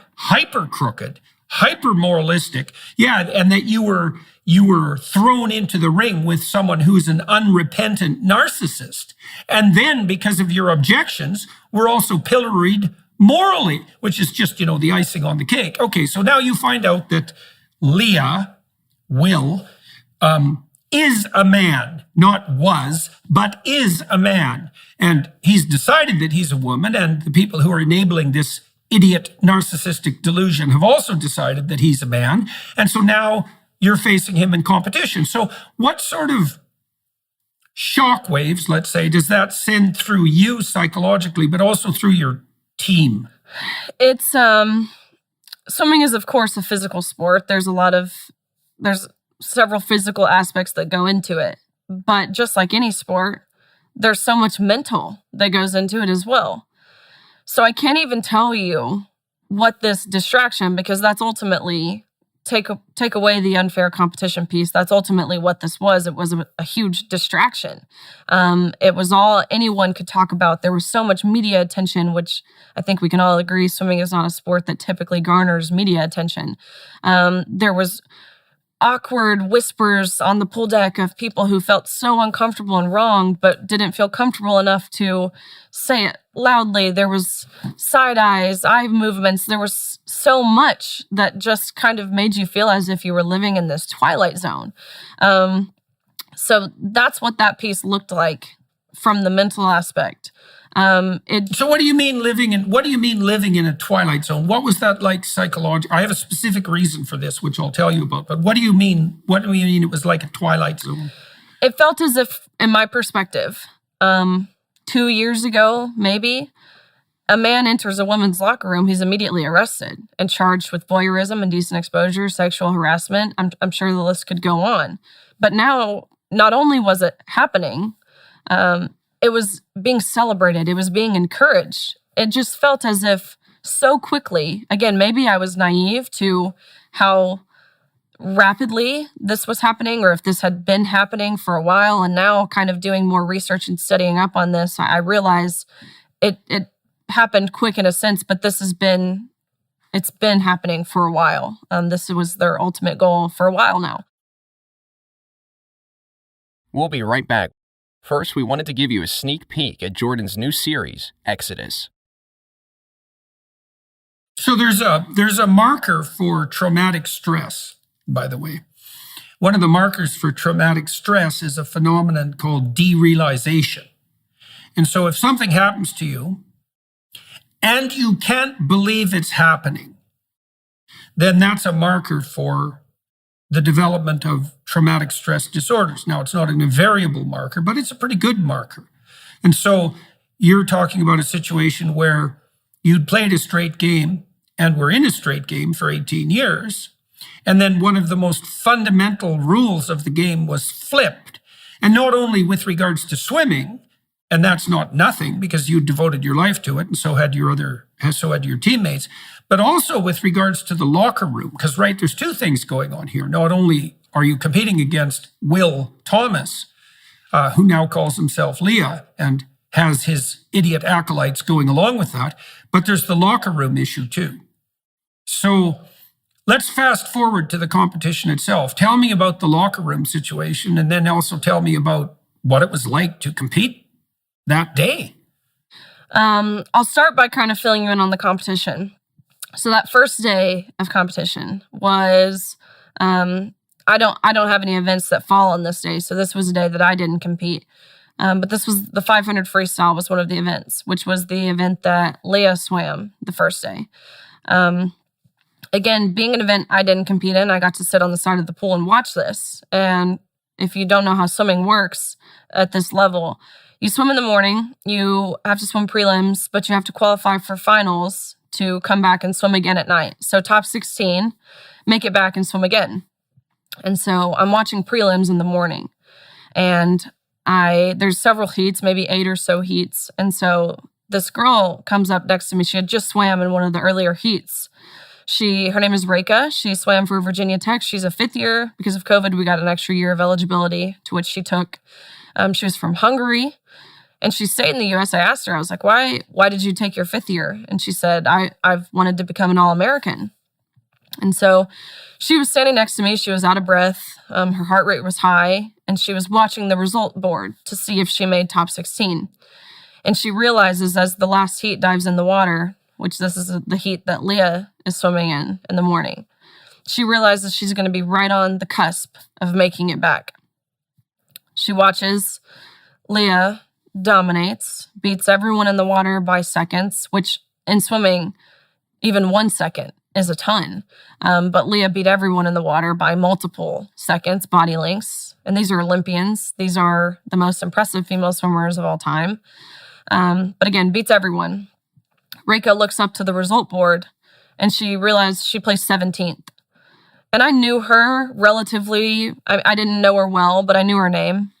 crooked, hyper moralistic. Yeah. And that you were thrown into the ring with someone who's an unrepentant narcissist. And then because of your objections, were also pilloried morally, which is just, the icing on the cake. Okay, so now you find out that Will, is a man, not was, but is a man. And he's decided that he's a woman, and the people who are enabling this idiot narcissistic delusion have also decided that he's a man. And so now you're facing him in competition. So what sort of shockwaves, let's say, does that send through you psychologically, but also through your team? It's swimming is, of course, a physical sport. There's several physical aspects that go into it. But just like any sport, there's so much mental that goes into it as well. So I can't even tell you what this distraction, because that's ultimately take away the unfair competition piece. That's ultimately what this was. It was a huge distraction. It was all anyone could talk about. There was so much media attention, which I think we can all agree swimming is not a sport that typically garners media attention. There was awkward whispers on the pool deck of people who felt so uncomfortable and wrong, but didn't feel comfortable enough to say it loudly. There was side eyes, eye movements. There was so much that just kind of made you feel as if you were living in this twilight zone. So that's what that piece looked like from the mental aspect. So what do you mean living in a twilight zone? What was that like psychologically? I have a specific reason for this, which I'll tell you about. But what do you mean it was like a twilight zone? It felt as if, in my perspective, 2 years ago, maybe, a man enters a woman's locker room, he's immediately arrested and charged with voyeurism, indecent exposure, sexual harassment. I'm sure the list could go on. But now, not only was it happening, it was being celebrated. It was being encouraged. It just felt as if so quickly, again, maybe I was naive to how rapidly this was happening, or if this had been happening for a while. And now kind of doing more research and studying up on this, I realized it happened quick in a sense, but it's been happening for a while. This was their ultimate goal for a while now. We'll be right back. First, we wanted to give you a sneak peek at Jordan's new series, Exodus. So there's a marker for traumatic stress, by the way. One of the markers for traumatic stress is a phenomenon called derealization. And so if something happens to you and you can't believe it's happening, then that's a marker for the development of traumatic stress disorders. Now, it's not an invariable marker, but it's a pretty good marker. And so you're talking about a situation where you'd played a straight game and were in a straight game for 18 years. And then one of the most fundamental rules of the game was flipped. And not only with regards to swimming, and that's not nothing because you devoted your life to it, and so had your teammates, but also with regards to the locker room. Because, right, there's two things going on here. Not only are you competing against Will Thomas, who now calls himself Leah and has his idiot acolytes going along with that, but there's the locker room issue too. So let's fast forward to the competition itself. Tell me about the locker room situation, and then also tell me about what it was like to compete that day. I'll start by kind of filling you in on the competition. So that first day of competition was, I don't have any events that fall on this day. So this was a day that I didn't compete. But this was the 500 freestyle was one of the events, which was the event that Leah swam the first day. Again, being an event I didn't compete in, I got to sit on the side of the pool and watch this. And if you don't know how swimming works at this level, you swim in the morning, you have to swim prelims, but you have to qualify for finals to come back and swim again at night. So top 16, make it back and swim again. And so I'm watching prelims in the morning. And there's several heats, maybe 8 or so heats. And so this girl comes up next to me. She had just swam in one of the earlier heats. Her name is Reka. She swam for Virginia Tech. She's a 5th year. Because of COVID, we got an extra year of eligibility, to which she took. She was from Hungary. And she stayed in the U.S. I asked her, I was like, why did you take your 5th year? And she said, I've wanted to become an All-American. And so she was standing next to me. She was out of breath. Her heart rate was high. And she was watching the result board to see if she made top 16. And she realizes as the last heat dives in the water, which this is the heat that Leah is swimming in the morning, she realizes she's going to be right on the cusp of making it back. She watches Leah dominates, beats everyone in the water by seconds, which in swimming, even 1 second is a ton. But Leah beat everyone in the water by multiple seconds, body lengths. And these are Olympians. These are the most impressive female swimmers of all time. But again, beats everyone. Reka looks up to the result board and she realized she placed 17th. And I knew her relatively. I didn't know her well, but I knew her name.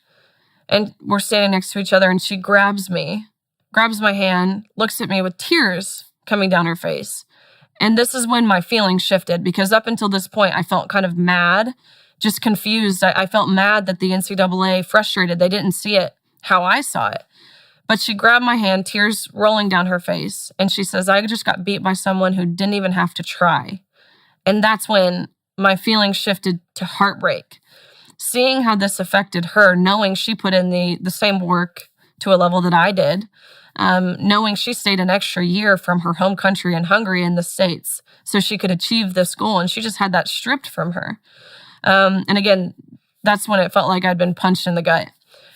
And we're standing next to each other and she grabs my hand, looks at me with tears coming down her face. And this is when my feelings shifted, because up until this point, I felt kind of mad, just confused. I felt mad that the NCAA, frustrated. They didn't see it how I saw it. But she grabbed my hand, tears rolling down her face. And she says, I just got beat by someone who didn't even have to try. And that's when my feelings shifted to heartbreak. Seeing how this affected her, knowing she put in the same work to a level that I did, knowing she stayed an extra year from her home country in Hungary in the States so she could achieve this goal, and she just had that stripped from her. And again, that's when it felt like I'd been punched in the gut.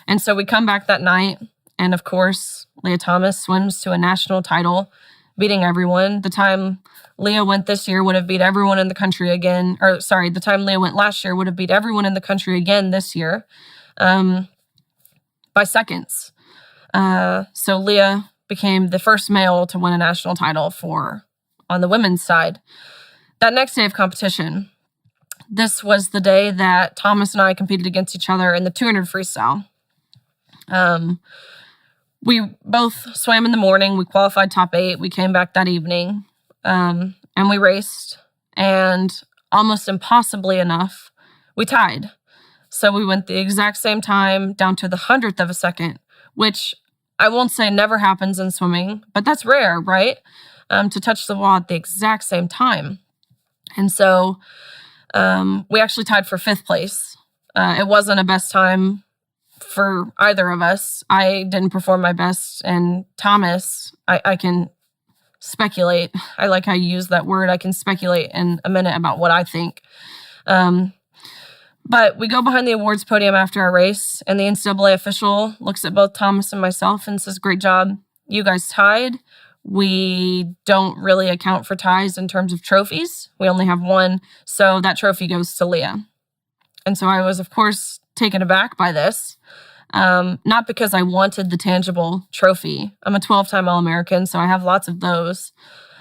And so we come back that night, and of course, Leah Thomas swims to a national title, beating everyone. The time Leah went this year would have beat everyone in the country again. The time Leah went last year would have beat everyone in the country again this year by seconds. So Leah became the first male to win a national title on the women's side. That next day of competition, this was the day that Thomas and I competed against each other in the 200 freestyle. We both swam in the morning. We qualified top 8. We came back that evening, and we raced. And almost impossibly enough, we tied. So we went the exact same time down to the 100th of a second, which I won't say never happens in swimming, but that's rare, right? To touch the wall at the exact same time. And so we actually tied for 5th place. It wasn't a best time for either of us. I didn't perform my best, and Thomas, I can speculate. I like how you use that word. I can speculate in a minute about what I think. But we go behind the awards podium after our race, and the NCAA official looks at both Thomas and myself and says, great job. You guys tied. We don't really account for ties in terms of trophies. We only have one. So that trophy goes to Leah. And so I was, of course, taken aback by this. Not because I wanted the tangible trophy. I'm a 12-time All-American, so I have lots of those.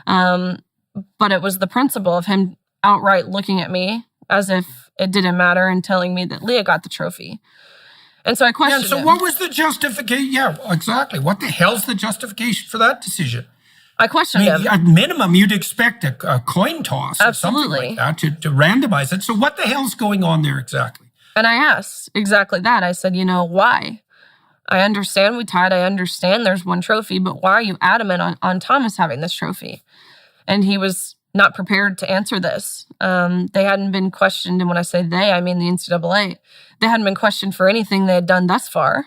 But it was the principle of him outright looking at me as if it didn't matter and telling me that Leah got the trophy. And so I questioned him. What was the justification? Yeah, exactly. What the hell's the justification for that decision? I questioned him. At minimum, you'd expect a coin toss or something like that to randomize it. So what the hell's going on there exactly? And I asked exactly that. I said, why? I understand we tied. I understand there's one trophy, but why are you adamant on Thomas having this trophy? And he was not prepared to answer this. They hadn't been questioned, and when I say they, I mean the NCAA. They hadn't been questioned for anything they had done thus far.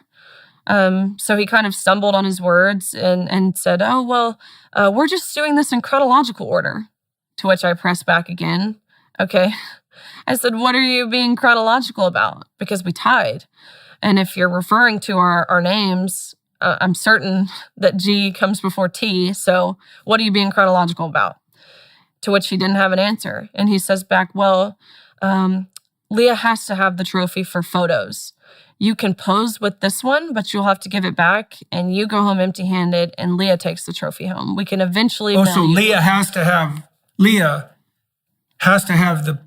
So he kind of stumbled on his words and said, we're just doing this in chronological order, to which I pressed back again. Okay. I said, what are you being chronological about? Because we tied. And if you're referring to our names, I'm certain that G comes before T. So what are you being chronological about? To which he didn't have an answer. And he says back, well, Leah has to have the trophy for photos. You can pose with this one, but you'll have to give it back, and you go home empty-handed, and Leah takes the trophy home. We can eventually. Oh, so Leah has to have the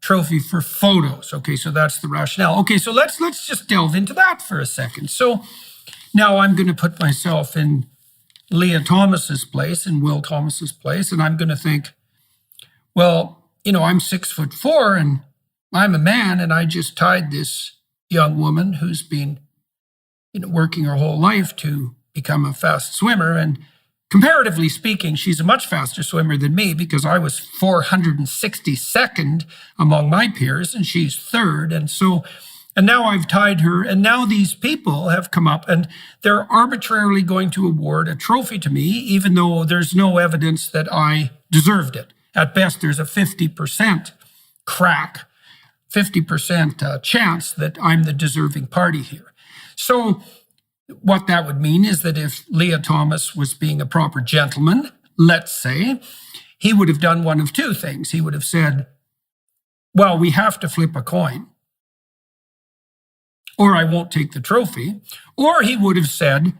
trophy for photos. Okay, so that's the rationale. Okay, so let's just delve into that for a second. So now I'm going to put myself in Leah Thomas's place, in Will Thomas's place, and I'm going to think, well, I'm 6'4", and I'm a man, and I just tied this young woman who's been working her whole life to become a fast swimmer. And comparatively speaking, she's a much faster swimmer than me, because I was 462nd among my peers and she's third. And now I've tied her, and now these people have come up and they're arbitrarily going to award a trophy to me, even though there's no evidence that I deserved it. At best, there's a 50% crack, 50% chance that I'm the deserving party here. So what that would mean is that if Leah Thomas was being a proper gentleman, let's say, he would have done one of two things. He would have said, well, we have to flip a coin, or I won't take the trophy. Or he would have said,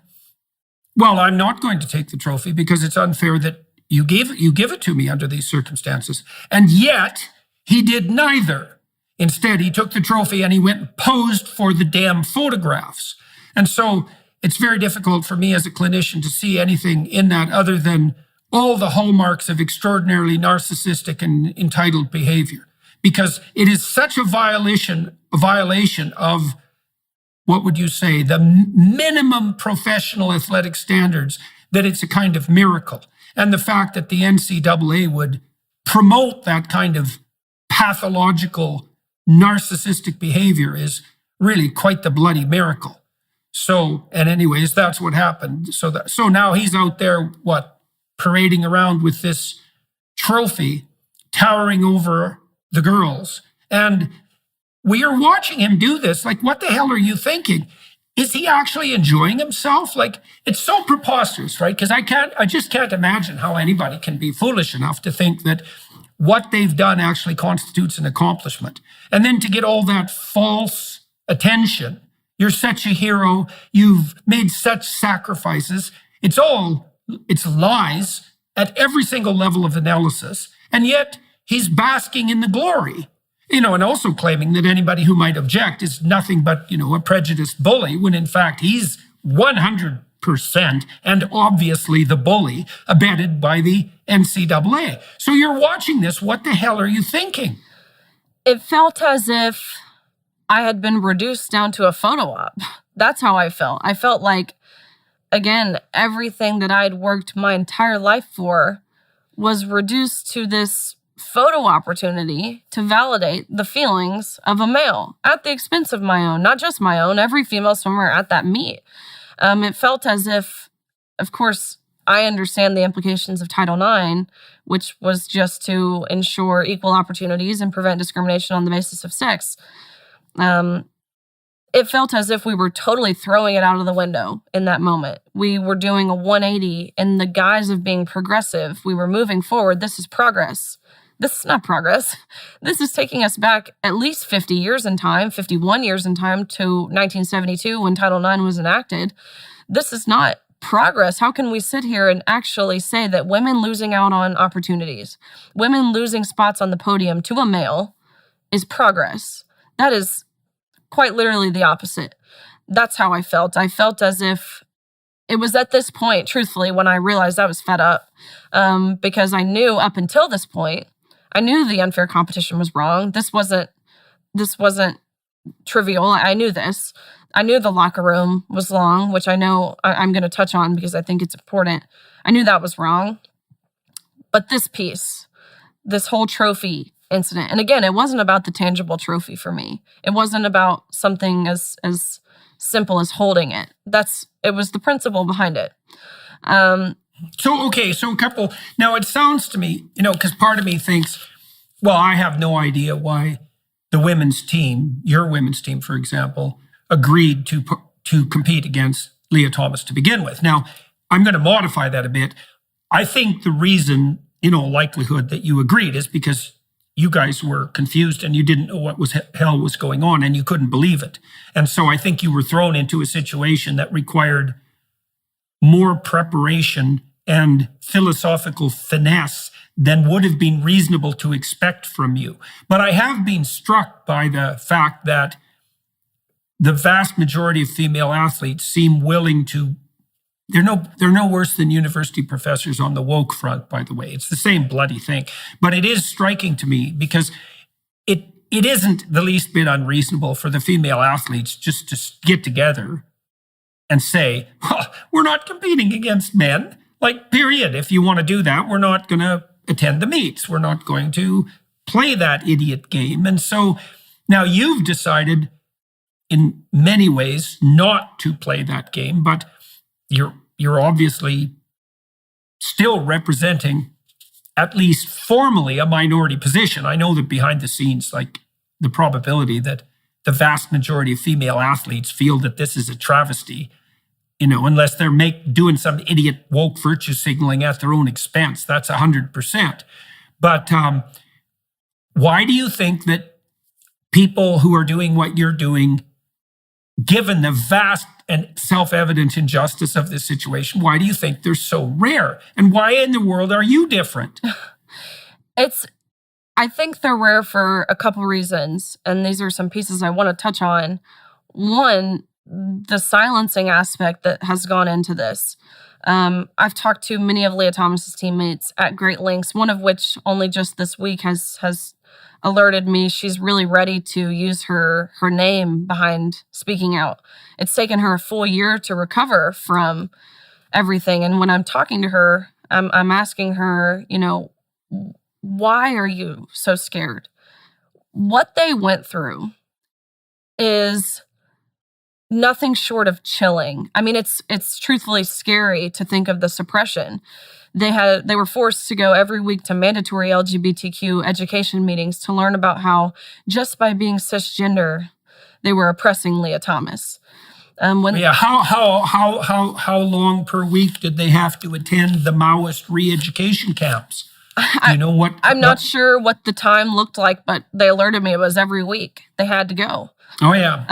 well, I'm not going to take the trophy because it's unfair that you give it to me under these circumstances. And yet he did neither. Instead, he took the trophy and he went and posed for the damn photographs. And so it's very difficult for me as a clinician to see anything in that other than all the hallmarks of extraordinarily narcissistic and entitled behavior, because it is such a violation of, what would you say, the minimum professional athletic standards, that it's a kind of miracle. And the fact that the NCAA would promote that kind of pathological narcissistic behavior is really quite the bloody miracle. So, and anyways, that's what happened. So now he's out there, parading around with this trophy, towering over the girls. And we are watching him do this. Like, what the hell are you thinking? Is he actually enjoying himself? Like, it's so preposterous, right? Because I just can't imagine how anybody can be foolish enough to think that what they've done actually constitutes an accomplishment. And then to get all that false attention. You're such a hero. You've made such sacrifices. It's lies at every single level of analysis. And yet he's basking in the glory, and also claiming that anybody who might object is nothing but, a prejudiced bully, when in fact he's 100% and obviously the bully, abetted by the NCAA. So you're watching this. What the hell are you thinking? It felt as if I had been reduced down to a photo op. That's how I felt. I felt like, again, everything that I'd worked my entire life for was reduced to this photo opportunity to validate the feelings of a male at the expense of my own, not just my own, every female swimmer at that meet. It felt as if, of course, I understand the implications of Title IX, which was just to ensure equal opportunities and prevent discrimination on the basis of sex. It felt as if we were totally throwing it out of the window in that moment. We were doing a 180 in the guise of being progressive. We were moving forward. This is progress. This is not progress. This is taking us back at least 50 years in time, 51 years in time, to 1972 when Title IX was enacted. This is not progress. How can we sit here and actually say that women losing out on opportunities, women losing spots on the podium to a male is progress? That is quite literally the opposite. That's how I felt. I felt as if it was at this point, truthfully, when I realized I was fed up, because I knew up until this point, I knew the unfair competition was wrong. This wasn't trivial. I knew this. I knew the locker room was long, which I know I'm going to touch on because I think it's important. I knew that was wrong. But this piece, this whole trophy incident, and again, it wasn't about the tangible trophy for me. It wasn't about something as simple as holding it. It was the principle behind it. So a couple, now it sounds to me, because part of me thinks, well, I have no idea why the women's team, your women's team, for example, agreed to compete against Leah Thomas to begin with. Now, I'm going to modify that a bit. I think the reason, in all likelihood, that you agreed is because you guys were confused and you didn't know what hell was going on and you couldn't believe it. And so I think you were thrown into a situation that required more preparation and philosophical finesse than would have been reasonable to expect from you. But I have been struck by the fact that the vast majority of female athletes seem willing to. They're no worse than university professors on the woke front, by the way. It's the same bloody thing. But it is striking to me because it isn't the least bit unreasonable for the female athletes just to get together and say, well, we're not competing against men. Like, period. If you want to do that, we're not going to attend the meets. We're not going to play that idiot game. And so now you've decided in many ways not to play that game, but you're obviously still representing, at least formally, a minority position. I know that behind the scenes, like the probability that the vast majority of female athletes feel that this is a travesty, unless they're doing some idiot woke virtue signaling at their own expense, that's 100%. But why do you think that people who are doing what you're doing, given the vast and self-evident injustice of this situation, why do you think they're so rare? And why in the world are you different? I think they're rare for a couple reasons, and these are some pieces I want to touch on. One, the silencing aspect that has gone into this. I've talked to many of Leah Thomas's teammates at great lengths, one of which only just this week has alerted me she's really ready to use her name behind speaking out. It's taken her a full year to recover from everything. And when I'm talking to her, I'm asking her, why are you so scared? What they went through is nothing short of chilling. I mean, it's truthfully scary to think of the suppression. They were forced to go every week to mandatory LGBTQ education meetings to learn about how just by being cisgender, they were oppressing Leah Thomas. How long per week did they have to attend the Maoist re-education camps? I'm not sure what the time looked like, but they alerted me it was every week. They had to go. Oh, yeah.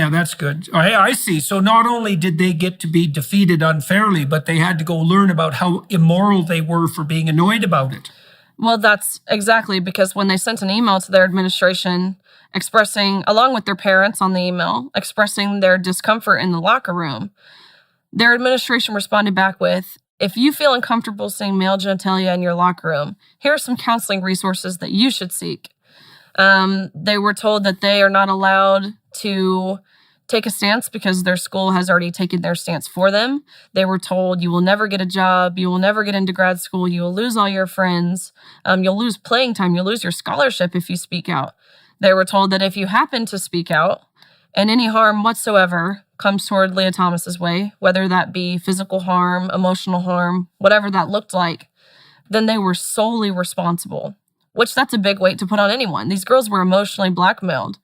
That's good. Oh, yeah, I see. So not only did they get to be defeated unfairly, but they had to go learn about how immoral they were for being annoyed about it. Well, that's exactly because when they sent an email to their administration expressing, along with their parents on the email, expressing their discomfort in the locker room, their administration responded back with, if you feel uncomfortable seeing male genitalia in your locker room, here are some counseling resources that you should seek. They were told that they are not allowed to take a stance because their school has already taken their stance for them. They were told you will never get a job, you will never get into grad school, you will lose all your friends, you'll lose playing time, you'll lose your scholarship if you speak out. They were told that if you happen to speak out and any harm whatsoever comes toward Leah Thomas's way, whether that be physical harm, emotional harm, whatever that looked like, then they were solely responsible. Which that's a big weight to put on anyone. These girls were emotionally blackmailed.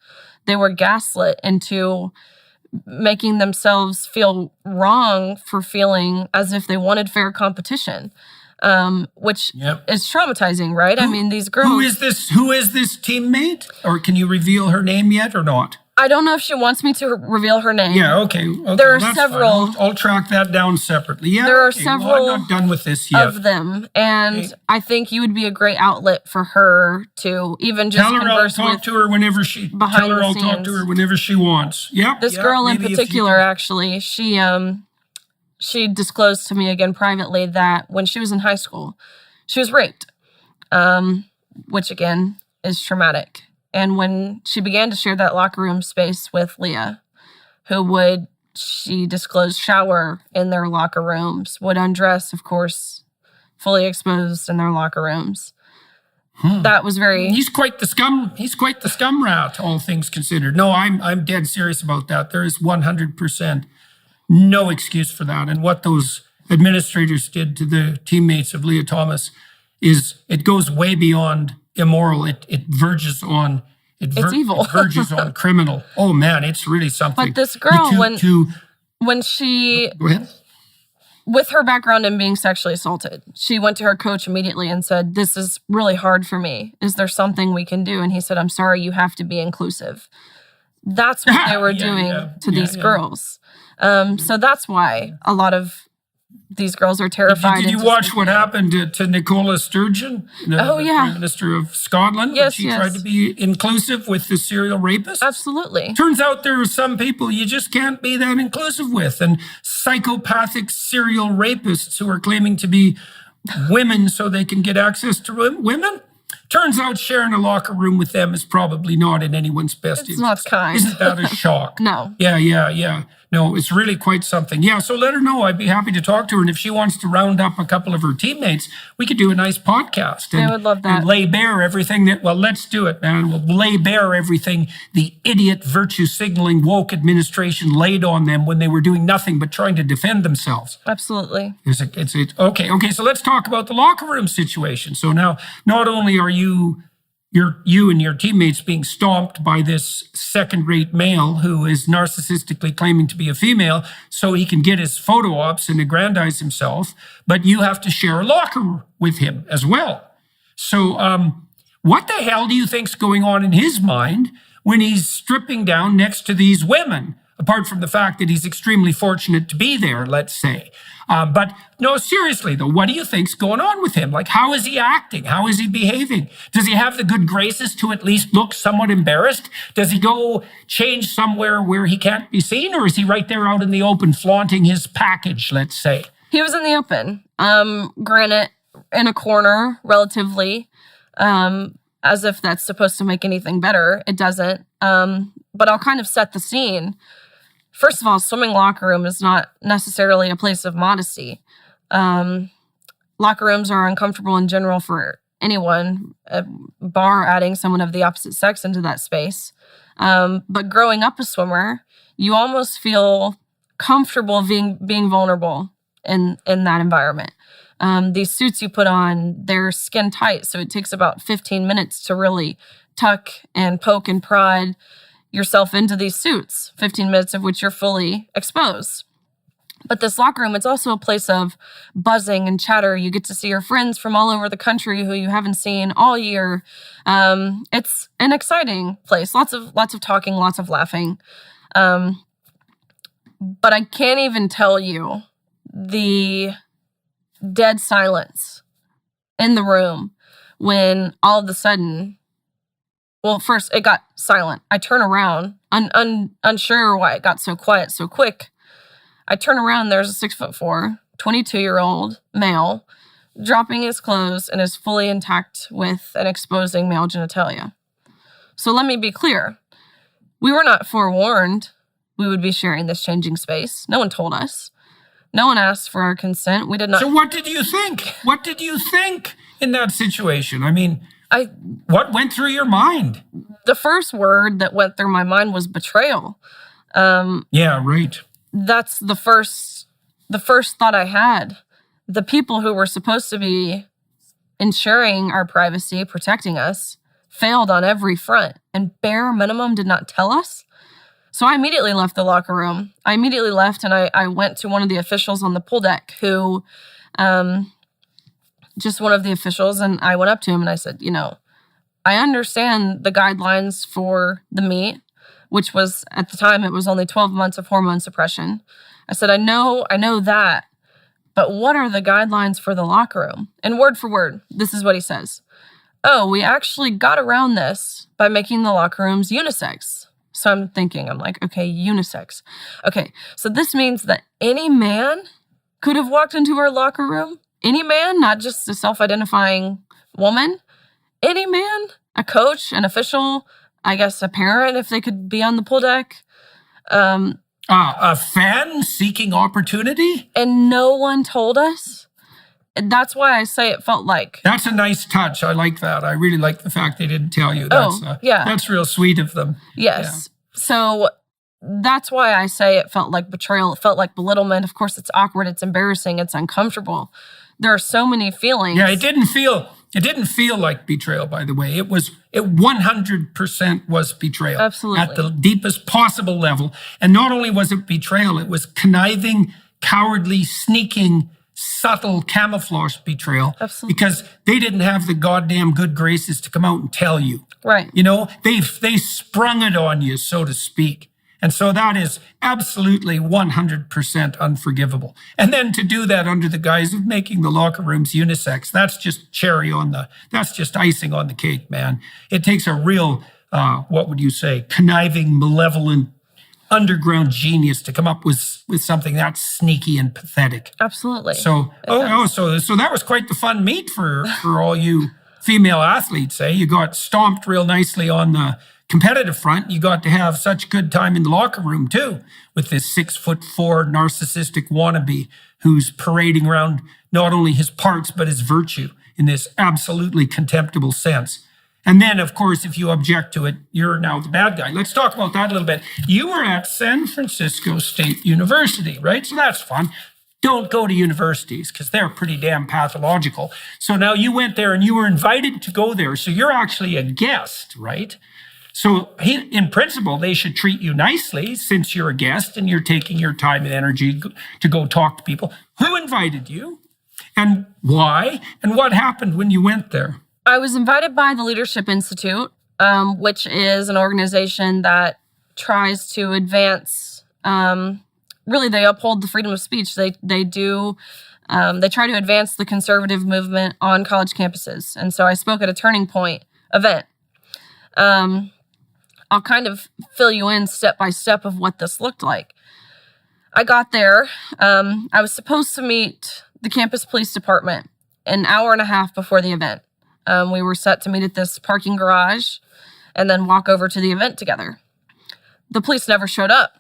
They were gaslit into making themselves feel wrong for feeling as if they wanted fair competition, which is traumatizing, right? I mean, these girls... Who is this teammate? Or can you reveal her name yet or not? I don't know if she wants me to reveal her name. Yeah, okay. There are several. I'll track that down separately. Yeah, there are several. Well, I'm not done with this yet. Of them, and I think you would be a great outlet for her to even just converse with. I'll talk to her whenever she. Behind tell her the I'll scenes. talk to her whenever she wants. Yeah. This girl in particular, actually, she disclosed to me again privately that when she was in high school, she was raped, which again is traumatic. And when she began to share that locker room space with Leah, who would, she disclosed, shower in their locker rooms, would undress, of course, fully exposed in their locker rooms. That was very... He's quite the scum rat, all things considered. No, I'm dead serious about that. There is 100% no excuse for that. And what those administrators did to the teammates of Leah Thomas it goes way beyond immoral. It verges on it's evil. It verges on criminal. Oh man, it's really something. But this girl, when she, go ahead. With her background in being sexually assaulted, she went to her coach immediately and said, "This is really hard for me. Is there something we can do?" And he said, "I'm sorry, you have to be inclusive." That's what they were doing to these girls. So that's why a lot of these girls are terrified. Did you watch what happened to Nicola Sturgeon, the Prime Minister of Scotland? Yes, she tried to be inclusive with the serial rapist. Absolutely. Turns out there are some people you just can't be that inclusive with, and psychopathic serial rapists who are claiming to be women so they can get access to women. Turns out sharing a locker room with them is probably not in anyone's best interest. It's not kind. Isn't that a shock? No. Yeah. No, it's really quite something. Yeah, so let her know. I'd be happy to talk to her. And if she wants to round up a couple of her teammates, we could do a nice podcast. I would love that. And lay bare everything let's do it, man. We'll lay bare everything the idiot virtue signaling woke administration laid on them when they were doing nothing but trying to defend themselves. Absolutely. Okay, so let's talk about the locker room situation. So now, not only are you and your teammates being stomped by this second-rate male who is narcissistically claiming to be a female so he can get his photo ops and aggrandize himself, but you have to share a locker with him as well. So what the hell do you think's going on in his mind when he's stripping down next to these women, apart from the fact that he's extremely fortunate to be there, let's say? But no, seriously though, what do you think's going on with him? Like, how is he acting? How is he behaving? Does he have the good graces to at least look somewhat embarrassed? Does he go change somewhere where he can't be seen? Or is he right there out in the open flaunting his package, let's say? He was in the open. Granted, in a corner, relatively, as if that's supposed to make anything better. It doesn't. But I'll kind of set the scene. First of all, swimming locker room is not necessarily a place of modesty. Locker rooms are uncomfortable in general for anyone, bar adding someone of the opposite sex into that space. But growing up a swimmer, you almost feel comfortable being vulnerable in that environment. These suits you put on, they're skin tight, so it takes about 15 minutes to really tuck and poke and prod yourself into these suits, 15 minutes of which you're fully exposed. But this locker room, it's also a place of buzzing and chatter. You get to see your friends from all over the country who you haven't seen all year. It's an exciting place. Lots of talking, lots of laughing. But I can't even tell you the dead silence in the room when all of a sudden, well, first it got silent. I turn around, unsure why it got so quiet so quick. I turn around, there's a 6'4", 22-year-old male dropping his clothes and is fully intact with an exposing male genitalia. So let me be clear. We were not forewarned we would be sharing this changing space. No one told us. No one asked for our consent. We did not. So what did you think? What did you think in that situation? I mean, what went through your mind? The first word that went through my mind was betrayal. Yeah, right. That's the first thought I had. The people who were supposed to be ensuring our privacy, protecting us, failed on every front and bare minimum did not tell us. So I immediately left the locker room. I immediately left and I went to one of the officials on the pool deck who, just one of the officials, and I went up to him and I said, I understand the guidelines for the meet, which was, at the time, it was only 12 months of hormone suppression. I said, I know that, but what are the guidelines for the locker room? And word for word, this is what he says. Oh, we actually got around this by making the locker rooms unisex. So I'm like, okay, unisex. Okay, so this means that any man could have walked into our locker room. Any man, not just a self-identifying woman. Any man, a coach, an official, I guess a parent if they could be on the pool deck. A fan seeking opportunity? And no one told us. And that's why I say it felt like. That's a nice touch. I like that. I really like the fact they didn't tell you. Yeah. That's real sweet of them. Yes. Yeah. So that's why I say it felt like betrayal. It felt like belittlement. Of course, it's awkward. It's embarrassing. It's uncomfortable. There are so many feelings. Yeah, it didn't feel It didn't feel like betrayal, by the way. It 100% was betrayal. Absolutely. At the deepest possible level. And not only was it betrayal, it was conniving, cowardly, sneaking, subtle camouflage betrayal. Absolutely. Because they didn't have the goddamn good graces to come out and tell you. Right. You know, they sprung it on you, so to speak. And so that is absolutely 100% unforgivable. And then to do that under the guise of making the locker rooms unisex, that's just that's just icing on the cake, man. It takes a real, what would you say, conniving, malevolent, underground genius to come up with something that's sneaky and pathetic. Absolutely. So, so that was quite the fun meet for all you female athletes, eh? You got stomped real nicely on the competitive front. You got to have such a good time in the locker room too, with this 6'4" narcissistic wannabe who's parading around not only his parts, but his virtue in this absolutely contemptible sense. And then, of course, if you object to it, you're now the bad guy. Let's talk about that a little bit. You were at San Francisco State University, right? So that's fun. Don't go to universities because they're pretty damn pathological. So now you went there and you were invited to go there. So you're actually a guest, right? So in principle, they should treat you nicely since you're a guest and you're taking your time and energy to go talk to people. Who invited you and why? And what happened when you went there? I was invited by the Leadership Institute, which is an organization that tries to advance, really they uphold the freedom of speech. They try to advance the conservative movement on college campuses. And so I spoke at a Turning Point event. I'll kind of fill you in step by step of what this looked like. I got there. I was supposed to meet the campus police department an hour and a half before the event. We were set to meet at this parking garage and then walk over to the event together. The police never showed up.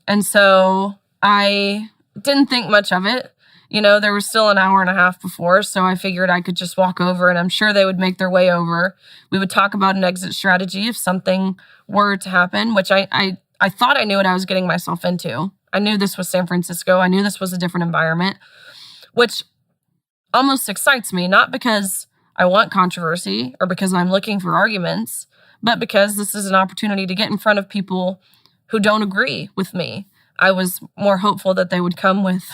And so I didn't think much of it. You know, there was still an hour and a half before, so I figured I could just walk over and I'm sure they would make their way over. We would talk about an exit strategy if something were to happen, which I thought I knew what I was getting myself into. I knew this was San Francisco. I knew this was a different environment, which almost excites me, not because I want controversy or because I'm looking for arguments, but because this is an opportunity to get in front of people who don't agree with me. I was more hopeful that they would come with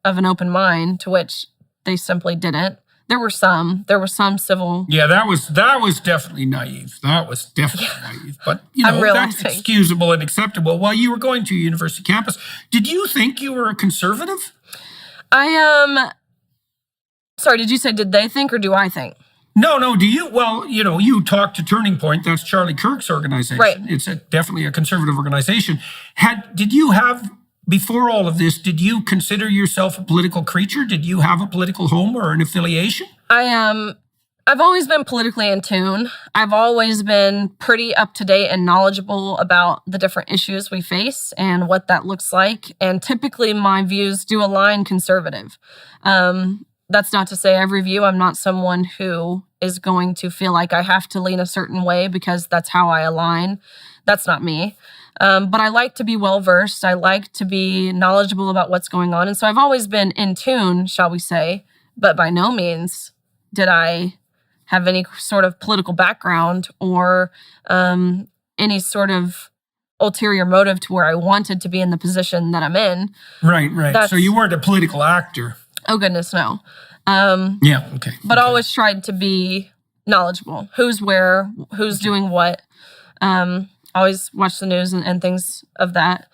of an open mind, to which they simply didn't. There were some civil. Yeah, that was definitely naive. That was definitely naive. But, you know, that's excusable and acceptable. While you were going to a university campus, did you think you were a conservative? Sorry, did you say did they think or do I think? No, do you? Well, you know, you talked to Turning Point. That's Charlie Kirk's organization. Right. It's definitely a conservative organization. Before all of this, did you consider yourself a political creature? Did you have a political home or an affiliation? I've always been politically in tune. I've always been pretty up to date and knowledgeable about the different issues we face and what that looks like. And typically my views do align conservative. That's not to say every view. I'm not someone who is going to feel like I have to lean a certain way because that's how I align. That's not me. But I like to be well-versed. I like to be knowledgeable about what's going on. And so I've always been in tune, shall we say, but by no means did I have any sort of political background or any sort of ulterior motive to where I wanted to be in the position that I'm in. Right. So you weren't a political actor. Oh, goodness, no. Yeah, okay. But always tried to be knowledgeable. Who's where, who's doing what. Always watch the news and things of that.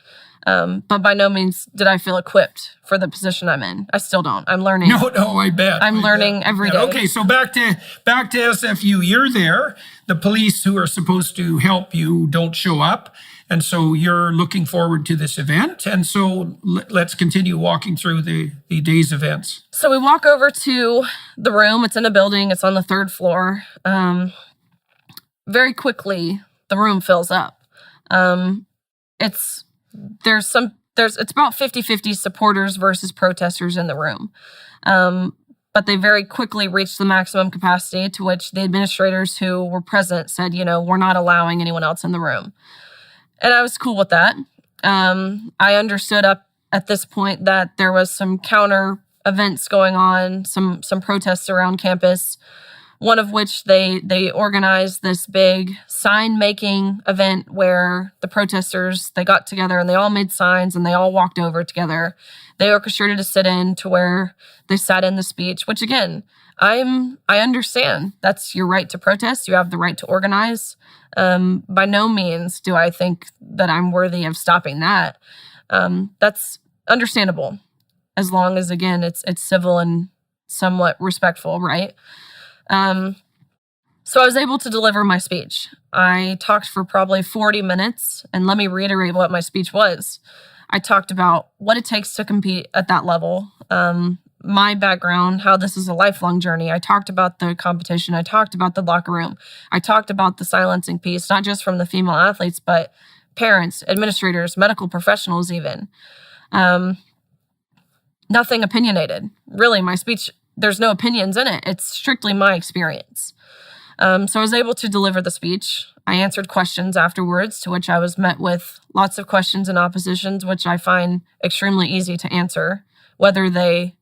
But by no means did I feel equipped for the position I'm in. I still don't. I'm learning. No, I bet. I'm learning every day. Okay, so back to SFU. You're there. The police who are supposed to help you don't show up. And so you're looking forward to this event. And so let's continue walking through the day's events. So we walk over to the room. It's in a building. It's on the 3rd floor. Very quickly, the room fills up. It's about 50-50 supporters versus protesters in the room. But they very quickly reached the maximum capacity, to which the administrators who were present said, we're not allowing anyone else in the room. And I was cool with that. I understood up at this point that there was some counter events going on, some protests around campus, one of which they organized this big sign-making event where the protesters, they got together and they all made signs and they all walked over together. They orchestrated a sit-in to where they sat in the speech, which again, I understand. That's your right to protest. You have the right to organize. By no means do I think that I'm worthy of stopping that. That's understandable, as long as, again, it's civil and somewhat respectful, right? So I was able to deliver my speech. I talked for probably 40 minutes, and let me reiterate what my speech was. I talked about what it takes to compete at that level, my background, how this is a lifelong journey. I talked about the competition. I talked about the locker room. I talked about the silencing piece, not just from the female athletes, but parents, administrators, medical professionals even. Nothing opinionated. Really, my speech, there's no opinions in it. It's strictly my experience. So I was able to deliver the speech. I answered questions afterwards, to which I was met with lots of questions and oppositions, which I find extremely easy to answer. Whether they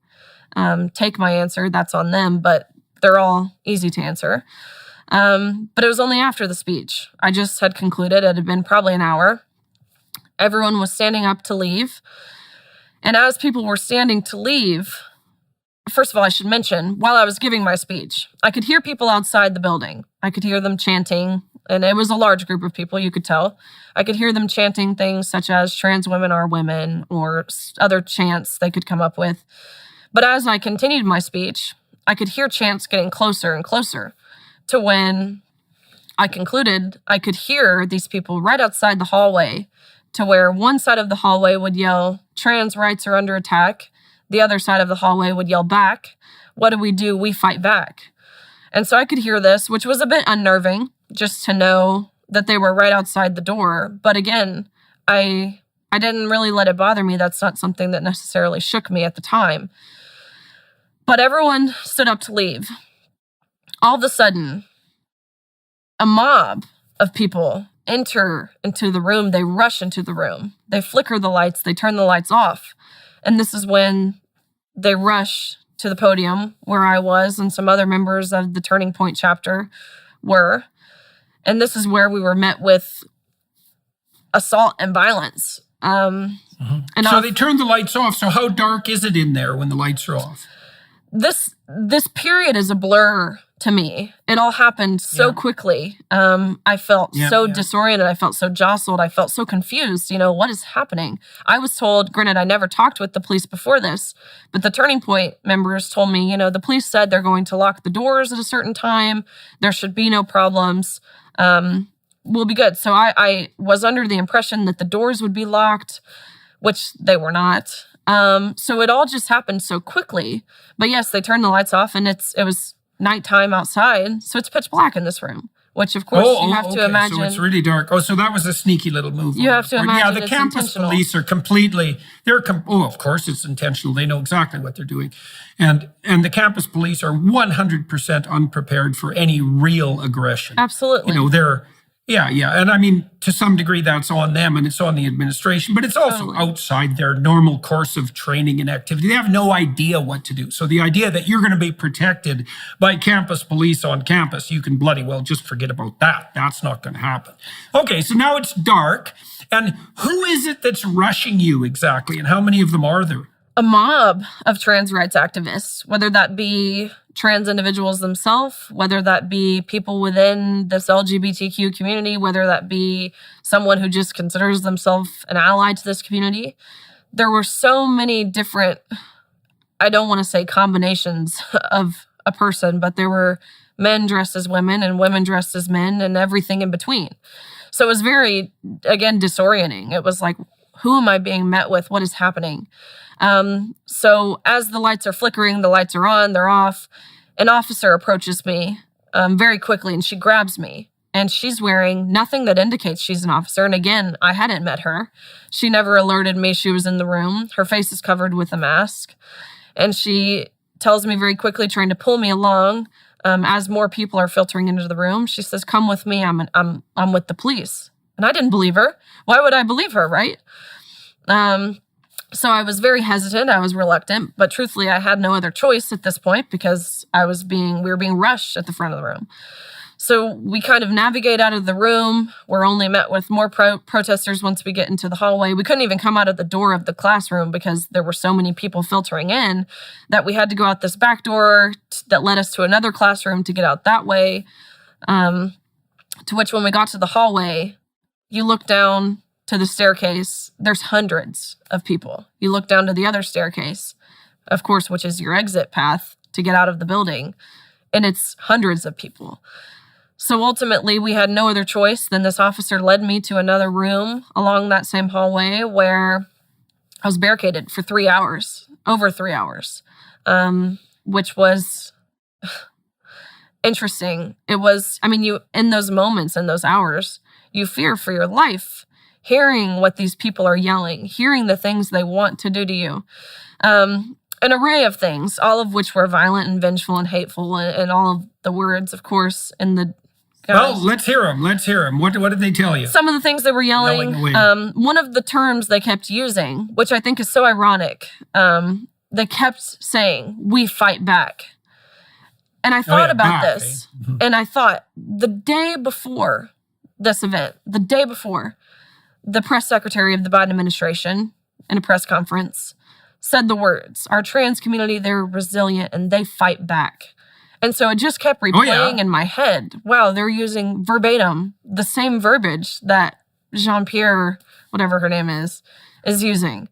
take my answer, that's on them, but they're all easy to answer. But it was only after the speech. I just had concluded. It had been probably an hour. Everyone was standing up to leave. And as people were standing to leave, first of all, I should mention, while I was giving my speech, I could hear people outside the building. I could hear them chanting, and it was a large group of people, you could tell. I could hear them chanting things such as trans women are women, or other chants they could come up with. But as I continued my speech, I could hear chants getting closer and closer, to when I concluded, I could hear these people right outside the hallway, to where one side of the hallway would yell, trans rights are under attack. The other side of the hallway would yell back. What do? We fight back. And so I could hear this, which was a bit unnerving, just to know that they were right outside the door. But again, I didn't really let it bother me. That's not something that necessarily shook me at the time. But everyone stood up to leave. All of a sudden, a mob of people enter into the room. They rush into the room. They flicker the lights. They turn the lights off. And this is when they rush to the podium where I was and some other members of the Turning Point chapter were. And this is where we were met with assault and violence. And so they turned the lights off. So how dark is it in there when the lights are off? This period is a blur to me. It all happened so quickly. I felt so disoriented. I felt so jostled. I felt so confused. What is happening? I was told, granted, I never talked with the police before this, but the Turning Point members told me, the police said they're going to lock the doors at a certain time. There should be no problems. We'll be good. So I was under the impression that the doors would be locked, which they were not. So it all just happened so quickly. But yes, they turned the lights off, and it was nighttime outside, so it's pitch black in this room, which of course you have to imagine. So it's really dark. Oh, so that was a sneaky little move. You have to imagine. Yeah, the campus police are completely. Of course it's intentional. They know exactly what they're doing, and the campus police are 100% unprepared for any real aggression. Absolutely. Yeah, yeah. And I mean, to some degree, that's on them and it's on the administration, but it's also outside their normal course of training and activity. They have no idea what to do. So the idea that you're going to be protected by campus police on campus, you can bloody well just forget about that. That's not going to happen. Okay, so now it's dark. And who is it that's rushing you exactly? And how many of them are there? A mob of trans rights activists, whether that be trans individuals themselves, whether that be people within this LGBTQ community, whether that be someone who just considers themselves an ally to this community. There were so many different, I don't want to say combinations of a person, but there were men dressed as women and women dressed as men and everything in between. So it was very, again, disorienting. It was like, who am I being met with? What is happening? So as the lights are flickering, the lights are on, they're off, an officer approaches me very quickly and she grabs me. And she's wearing nothing that indicates she's an officer. And again, I hadn't met her. She never alerted me she was in the room. Her face is covered with a mask. And she tells me very quickly, trying to pull me along, as more people are filtering into the room. She says, "Come with me. I'm with the police." And I didn't believe her. Why would I believe her, right? So I was very hesitant. I was reluctant, but truthfully, I had no other choice at this point because we were being rushed at the front of the room. So we kind of navigate out of the room. We're only met with more protesters once we get into the hallway. We couldn't even come out of the door of the classroom because there were so many people filtering in that we had to go out this back door that led us to another classroom to get out that way. To which when we got to the hallway, you look down to the staircase, there's hundreds of people. You look down to the other staircase, of course, which is your exit path to get out of the building, and it's hundreds of people. So ultimately, we had no other choice than this officer led me to another room along that same hallway where I was barricaded for 3 hours, over 3 hours, which was interesting. It was, you, in those moments, in those hours, you fear for your life, hearing what these people are yelling, hearing the things they want to do to you. An array of things, all of which were violent and vengeful and hateful, and all of the words, of course, in the guys. Well, let's hear them. What did they tell you? Some of the things they were yelling. One of the terms they kept using, which I think is so ironic, they kept saying, "We fight back." And I thought about this, and I thought, the day before this event, the press secretary of the Biden administration, in a press conference, said the words, "Our trans community, they're resilient and they fight back." And so it just kept replaying in my head. Wow, they're using verbatim the same verbiage that Jean-Pierre, whatever her name is using.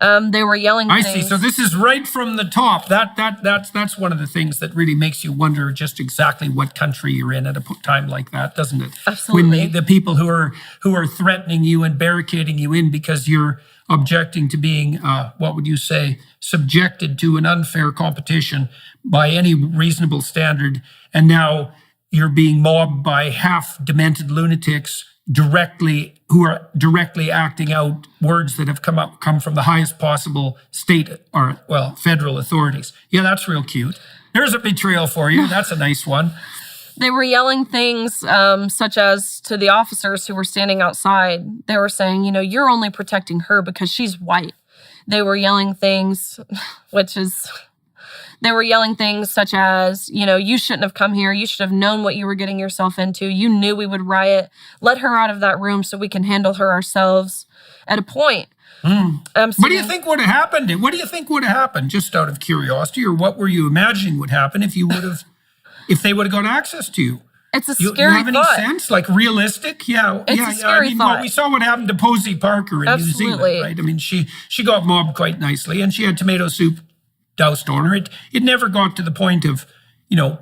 They were yelling things. I see. So this is right from the top. That's one of the things that really makes you wonder just exactly what country you're in at a time like that, doesn't it? Absolutely. When the people who are threatening you and barricading you in because you're objecting to being, what would you say, subjected to an unfair competition by any reasonable standard, and now you're being mobbed by half-demented lunatics who are directly acting out words that have come from the highest possible state or, federal authorities. Yeah, that's real cute. There's a betrayal for you. That's a nice one. They were yelling things such as to the officers who were standing outside. They were saying, "You're only protecting her because she's white." They were yelling things, such as, "You shouldn't have come here. You should have known what you were getting yourself into. You knew we would riot. Let her out of that room so we can handle her ourselves." At a point. What do you think would have happened? What do you think would have happened, just out of curiosity, or what were you imagining would happen if they would have got access to you? It's a scary thought. You have any sense? Like realistic? Yeah. It's a scary thought. We saw what happened to Posey Parker in Absolutely. New Zealand, right? She got mobbed quite nicely, and she had tomato soup doused on her. It never got to the point of,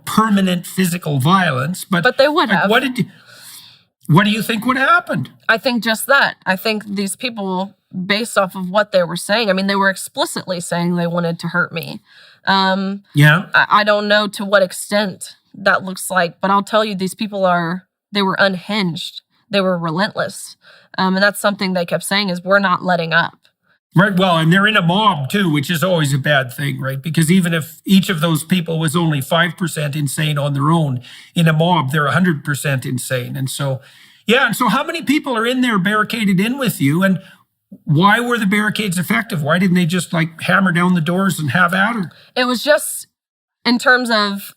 permanent physical violence. But they would have. What do you think would have happened? I think just that. I think these people, based off of what they were saying, they were explicitly saying they wanted to hurt me. I don't know to what extent that looks like, but I'll tell you, these people they were unhinged. They were relentless. And that's something they kept saying is, "We're not letting up." Right. Well, and they're in a mob too, which is always a bad thing, right? Because even if each of those people was only 5% insane on their own, in a mob, they're 100% insane. And so Yeah. And so how many people are in there barricaded in with you? And why were the barricades effective? Why didn't they just like hammer down the doors and have at her? It was just in terms of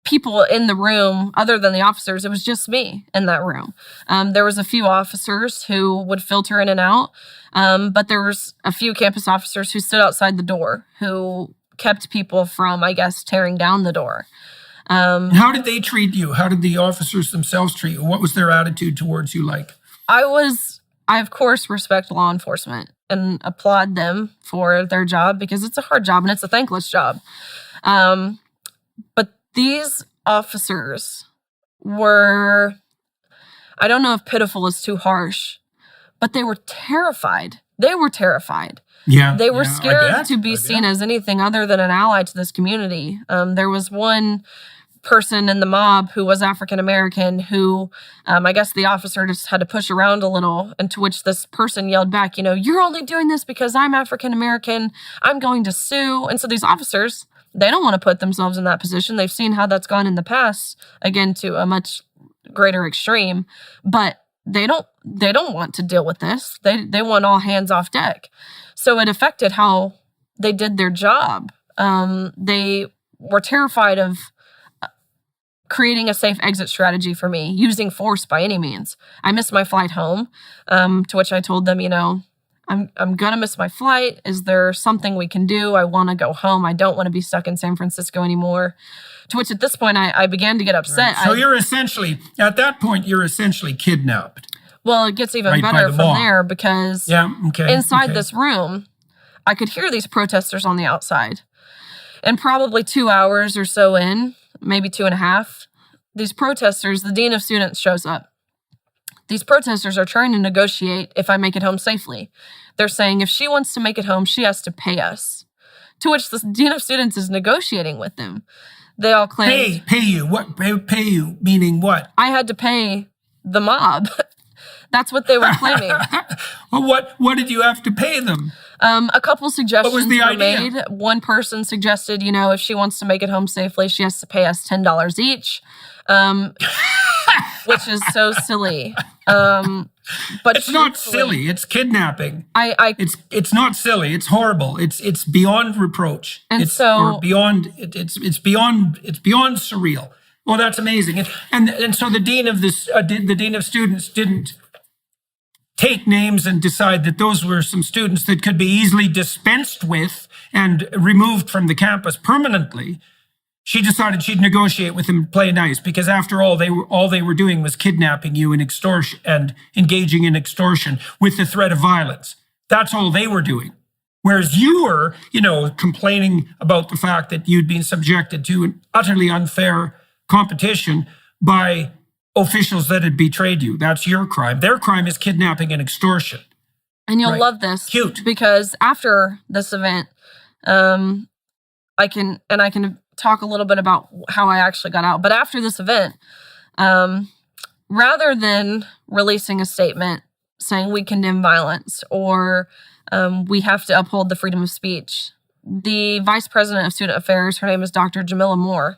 people in the room, other than the officers, it was just me in that room. There was a few officers who would filter in and out, but there was a few campus officers who stood outside the door who kept people from, I guess, tearing down the door. And how did they treat you? How did the officers themselves treat you? What was their attitude towards you like? I, of course, respect law enforcement and applaud them for their job because it's a hard job and it's a thankless job. But these officers were, I don't know if pitiful is too harsh, but they were terrified. They were terrified. Yeah. They were scared to be seen as anything other than an ally to this community. There was one person in the mob who was African-American who, I guess the officer just had to push around a little, and to which this person yelled back, you're only doing this because I'm African-American. I'm going to sue. And so these officers, they don't want to put themselves in that position. They've seen how that's gone in the past, again, to a much greater extreme, but they don't want to deal with this. They want all hands off deck. So it affected how they did their job. They were terrified of creating a safe exit strategy for me, using force by any means. I missed my flight home, to which I told them, I'm going to miss my flight. Is there something we can do? I want to go home. I don't want to be stuck in San Francisco anymore. To which at this point, I began to get upset. Right. So at that point, you're essentially kidnapped. Well, it gets even better from there because inside this room, I could hear these protesters on the outside. And probably 2 hours or so in, maybe 2.5, these protesters, the dean of students shows up. These protesters are trying to negotiate if I make it home safely. They're saying if she wants to make it home, she has to pay us. To which the dean of students is negotiating with them. They all claim... Pay you? What? Pay you? Meaning what? I had to pay the mob. That's what they were claiming. Well, what did you have to pay them? A couple suggestions What was the were idea? made. One person suggested, if she wants to make it home safely, she has to pay us $10 each, which is so silly. But it's not silly. It's kidnapping. It's not silly. It's horrible. It's beyond reproach. And it's beyond surreal. Well, that's amazing. And so the dean of students didn't take names and decide that those were some students that could be easily dispensed with and removed from the campus permanently. She decided she'd negotiate with them and play nice because after all, they were doing was kidnapping you and extortion and engaging in extortion with the threat of violence. That's all they were doing. Whereas you were, complaining about the fact that you'd been subjected to an utterly unfair competition by officials that had betrayed you. That's your crime. Their crime is kidnapping and extortion. And you'll love this. Cute. Because after this event, I can talk a little bit about how I actually got out. But after this event, rather than releasing a statement saying we condemn violence or we have to uphold the freedom of speech, the vice president of student affairs, her name is Dr. Jamila Moore,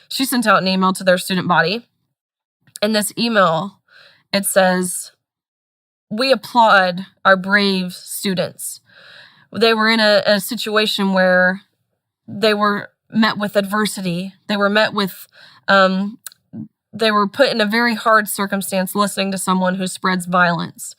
she sent out an email to their student body. In this email, it says, we applaud our brave students. They were in a situation where they were met with adversity. They were met with, they were put in a very hard circumstance listening to someone who spreads violence.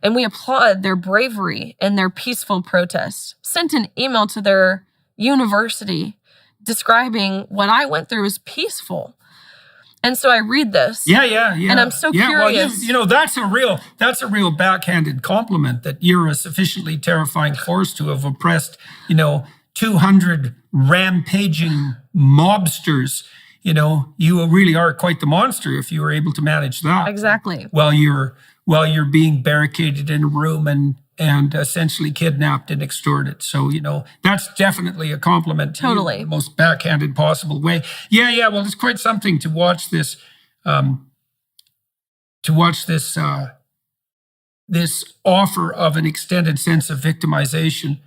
And we applaud their bravery and their peaceful protest. Sent an email to their university describing what I went through as peaceful. And so I read this. Yeah. And I'm so curious. Well, that's a real backhanded compliment that you're a sufficiently terrifying force to have oppressed, 200 rampaging mobsters. You really are quite the monster if you were able to manage that. Exactly. While you're being barricaded in a room and essentially kidnapped and extorted. So, that's definitely a compliment to you in the most backhanded possible way. Yeah. Well, it's quite something to watch this, this offer of an extended sense of victimization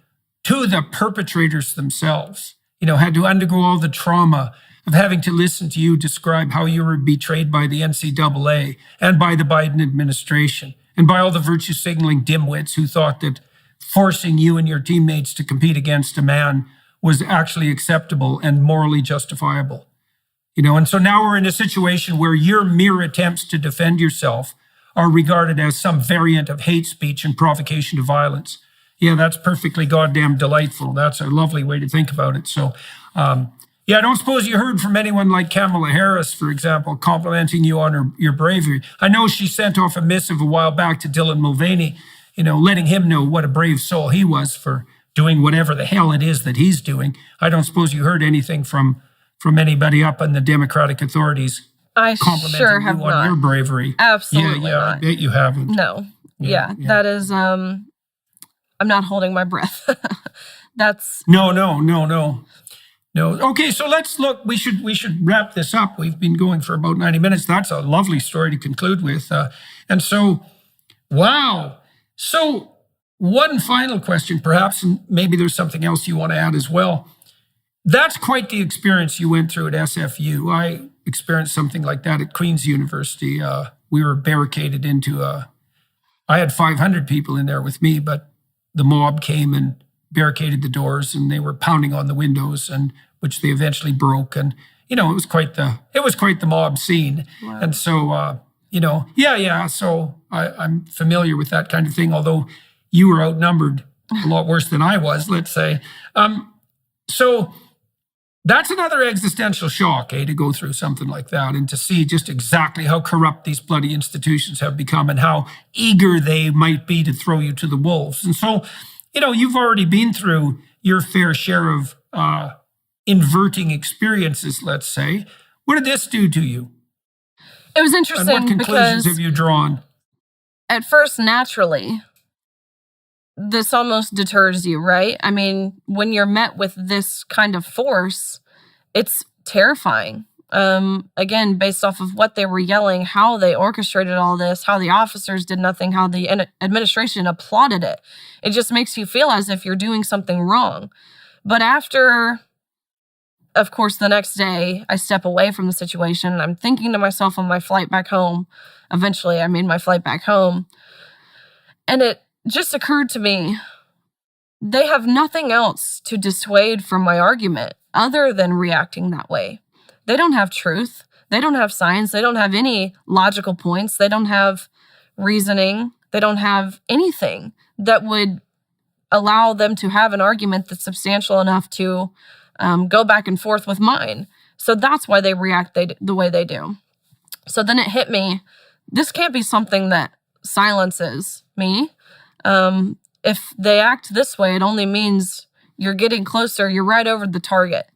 to the perpetrators themselves, had to undergo all the trauma of having to listen to you describe how you were betrayed by the NCAA and by the Biden administration and by all the virtue signaling dimwits who thought that forcing you and your teammates to compete against a man was actually acceptable and morally justifiable. And so now we're in a situation where your mere attempts to defend yourself are regarded as some variant of hate speech and provocation to violence. Yeah, that's perfectly goddamn delightful. That's a lovely way to think about it. So, I don't suppose you heard from anyone like Kamala Harris, for example, complimenting you on your bravery. I know she sent off a missive a while back to Dylan Mulvaney, letting him know what a brave soul he was for doing whatever the hell it is that he's doing. I don't suppose you heard anything from anybody up in the Democratic authorities I complimenting sure have you not. on your bravery. Absolutely Yeah, not. I bet you haven't. No. Yeah. That is, I'm not holding my breath. That's No. Okay, so let's look. We should wrap this up. We've been going for about 90 minutes. That's a lovely story to conclude with. And so, wow. So one final question, perhaps, and maybe there's something else you want to add as well. That's quite the experience you went through at SFU. I experienced something like that at Queen's University. We were barricaded into I had 500 people in there with me, but the mob came and barricaded the doors, and they were pounding on the windows, and which they eventually broke. And it was quite the mob scene. Wow. And so So I'm familiar with that kind of thing. Although you were outnumbered a lot worse than I was, let's say. So that's another existential shock, to go through something like that and to see just exactly how corrupt these bloody institutions have become and how eager they might be to throw you to the wolves. And so, you've already been through your fair share of inverting experiences, let's say. What did this do to you? It was And interesting what conclusions because have you drawn? at first, naturally, this almost deters you, right? I mean, when you're met with this kind of force, it's terrifying. Again, based off of what they were yelling, how they orchestrated all this, how the officers did nothing, how the administration applauded it. It just makes you feel as if you're doing something wrong. But after, of course, the next day, I step away from the situation. I'm thinking to myself on my flight back home. Eventually, I made my flight back home. And it just occurred to me, they have nothing else to dissuade from my argument other than reacting that way. They don't have truth. They don't have science. They don't have any logical points. They don't have reasoning. They don't have anything that would allow them to have an argument that's substantial enough to go back and forth with mine. So that's why they react the way they do. So then it hit me, this can't be something that silences me. If they act this way, it only means you're getting closer. You're right over the target.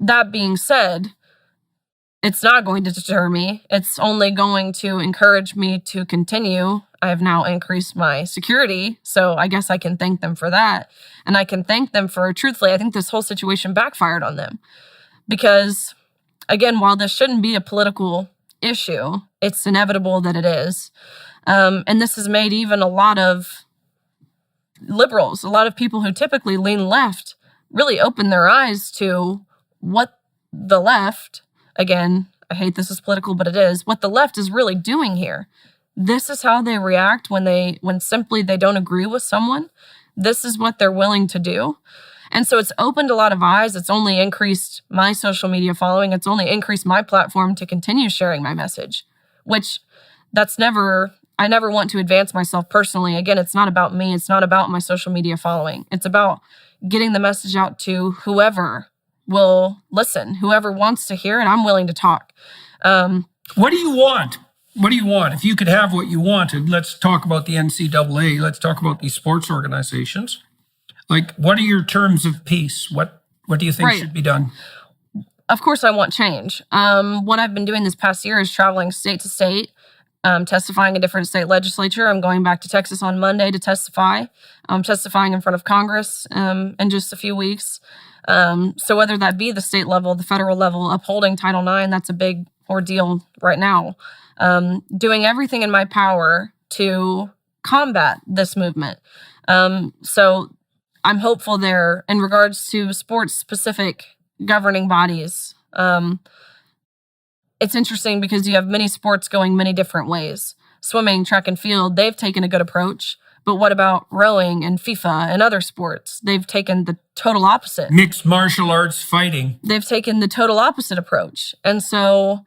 That being said, it's not going to deter me. It's only going to encourage me to continue. I have now increased my security, so I guess I can thank them for that. And I can thank them for, truthfully, I think this whole situation backfired on them. Because, again, while this shouldn't be a political issue, it's inevitable that it is. And this has made even a lot of liberals, a lot of people who typically lean left, really open their eyes to what the left, again, I hate this is political, but it is, what the left is really doing here. This is how they react when simply they don't agree with someone. This is what they're willing to do. And so it's opened a lot of eyes. It's only increased my social media following. It's only increased my platform to continue sharing my message, which I never want to advance myself personally. Again, it's not about me. It's not about my social media following. It's about getting the message out to whoever will listen, whoever wants to hear it. I'm willing to talk. What do you want? What do you want? If you could have what you wanted, let's talk about the NCAA. Let's talk about these sports organizations. Like, what are your terms of peace? What do you think should be done? Of course, I want change. What I've been doing this past year is traveling state to state, testifying in different state legislature. I'm going back to Texas on Monday to testify. I'm testifying in front of Congress in just a few weeks. So whether that be the state level, the federal level, upholding Title IX, that's a big ordeal right now. Doing everything in my power to combat this movement. So I'm hopeful there in regards to sports specific, governing bodies. It's interesting because you have many sports going many different ways. Swimming, track and field, they've taken a good approach. But what about rowing and FIFA and other sports? They've taken the total opposite. Mixed martial arts fighting. They've taken the total opposite approach. And so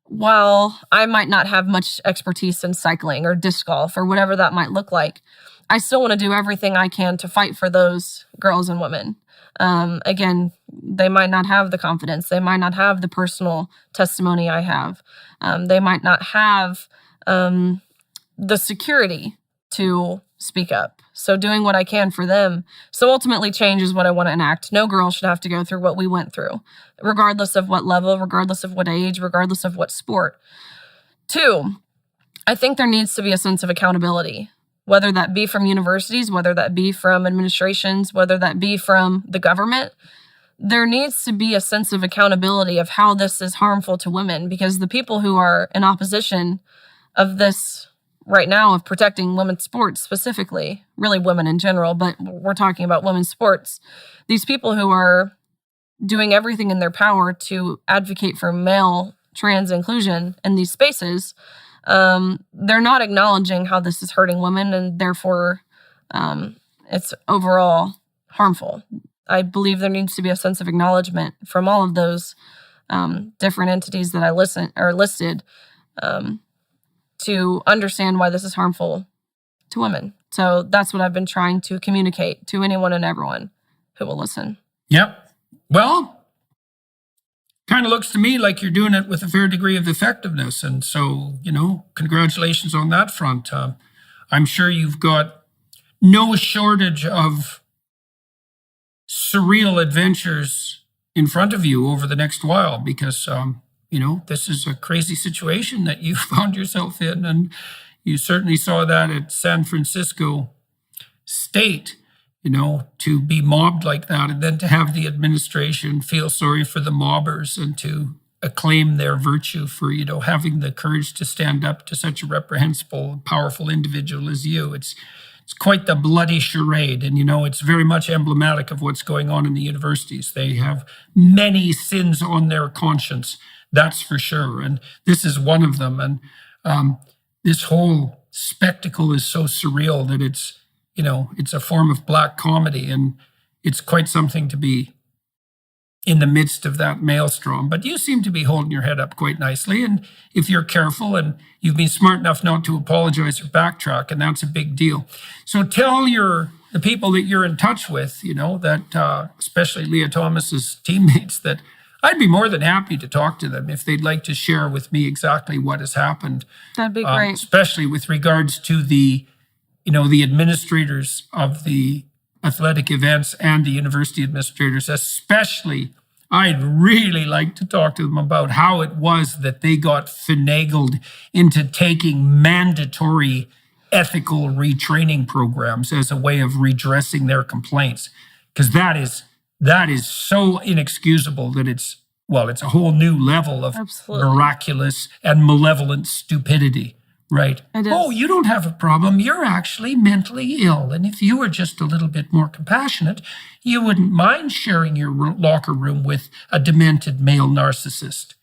while I might not have much expertise in cycling or disc golf or whatever that might look like, I still want to do everything I can to fight for those girls and women. Again, they might not have the confidence. They might not have the personal testimony I have. They might not have the security to speak up. So doing what I can for them. So ultimately change is what I want to enact. No girl should have to go through what we went through, regardless of what level, regardless of what age, regardless of what sport. 2, I think there needs to be a sense of accountability, whether that be from universities, whether that be from administrations, whether that be from the government. There needs to be a sense of accountability of how this is harmful to women, because the people who are in opposition of this right now, of protecting women's sports specifically, really women in general, but we're talking about women's sports, these people who are doing everything in their power to advocate for male trans inclusion in these spaces, they're not acknowledging how this is hurting women, and therefore it's overall harmful. I believe there needs to be a sense of acknowledgement from all of those different entities that I listed to understand why this is harmful to women. So that's what I've been trying to communicate to anyone and everyone who will listen. Yep. Well, kind of looks to me like you're doing it with a fair degree of effectiveness. And so, congratulations on that front. I'm sure you've got no shortage of surreal adventures in front of you over the next while, because, this is a crazy situation that you found yourself in. And you certainly saw that at San Francisco State, to be mobbed like that, and then to have the administration feel sorry for the mobbers and to acclaim their virtue for, having the courage to stand up to such a reprehensible, powerful individual as you. It's quite the bloody charade. And, it's very much emblematic of what's going on in the universities. They have many sins on their conscience, that's for sure. And this is one of them. And this whole spectacle is so surreal that it's a form of black comedy, and it's quite something to be in the midst of that maelstrom. But you seem to be holding your head up quite nicely. And if you're careful, and you've been smart enough not to apologize or backtrack, and that's a big deal. So tell the people that you're in touch with, that especially Leah Thomas's teammates, that I'd be more than happy to talk to them if they'd like to share with me exactly what has happened. That'd be great. Especially with regards to the administrators of the athletic events and the university administrators, especially. I'd really like to talk to them about how it was that they got finagled into taking mandatory ethical retraining programs as a way of redressing their complaints. Because that is so inexcusable that it's a whole new level of miraculous and malevolent stupidity. Right. Oh, you don't have a problem. You're actually mentally ill. And if you were just a little bit more compassionate, you wouldn't mind sharing your locker room with a demented male narcissist.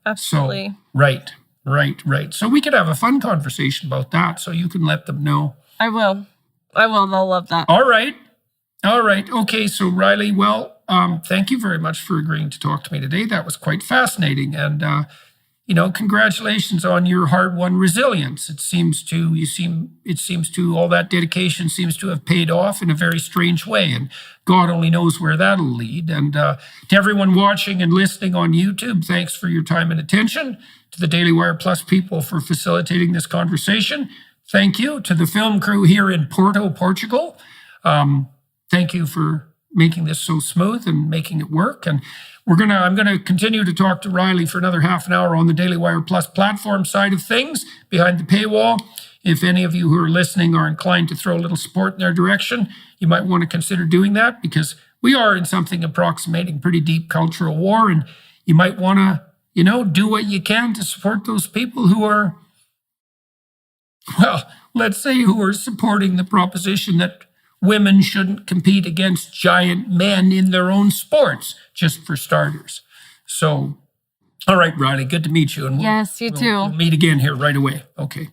Absolutely. So, right. So we could have a fun conversation about that, so you can let them know. I will. They'll love that. All right. Okay, so Riley, thank you very much for agreeing to talk to me today. That was quite fascinating. And, congratulations on your hard-won resilience. It seems to all that dedication seems to have paid off in a very strange way, and God only knows where that'll lead. And to everyone watching and listening on YouTube, thanks for your time and attention. To the Daily Wire Plus people for facilitating this conversation. Thank you to the film crew here in Porto, Portugal. Thank you for making this so smooth and making it work. And I'm gonna continue to talk to Riley for another half an hour on the Daily Wire Plus platform side of things behind the paywall. If any of you who are listening are inclined to throw a little support in their direction, you might want to consider doing that, because we are in something approximating pretty deep cultural war, and you might want to, do what you can to support those people who are, let's say, who are supporting the proposition that women shouldn't compete against giant men in their own sports, just for starters. So, all right, Riley, good to meet you. And Yes, you too. We'll meet again here right away. Okay.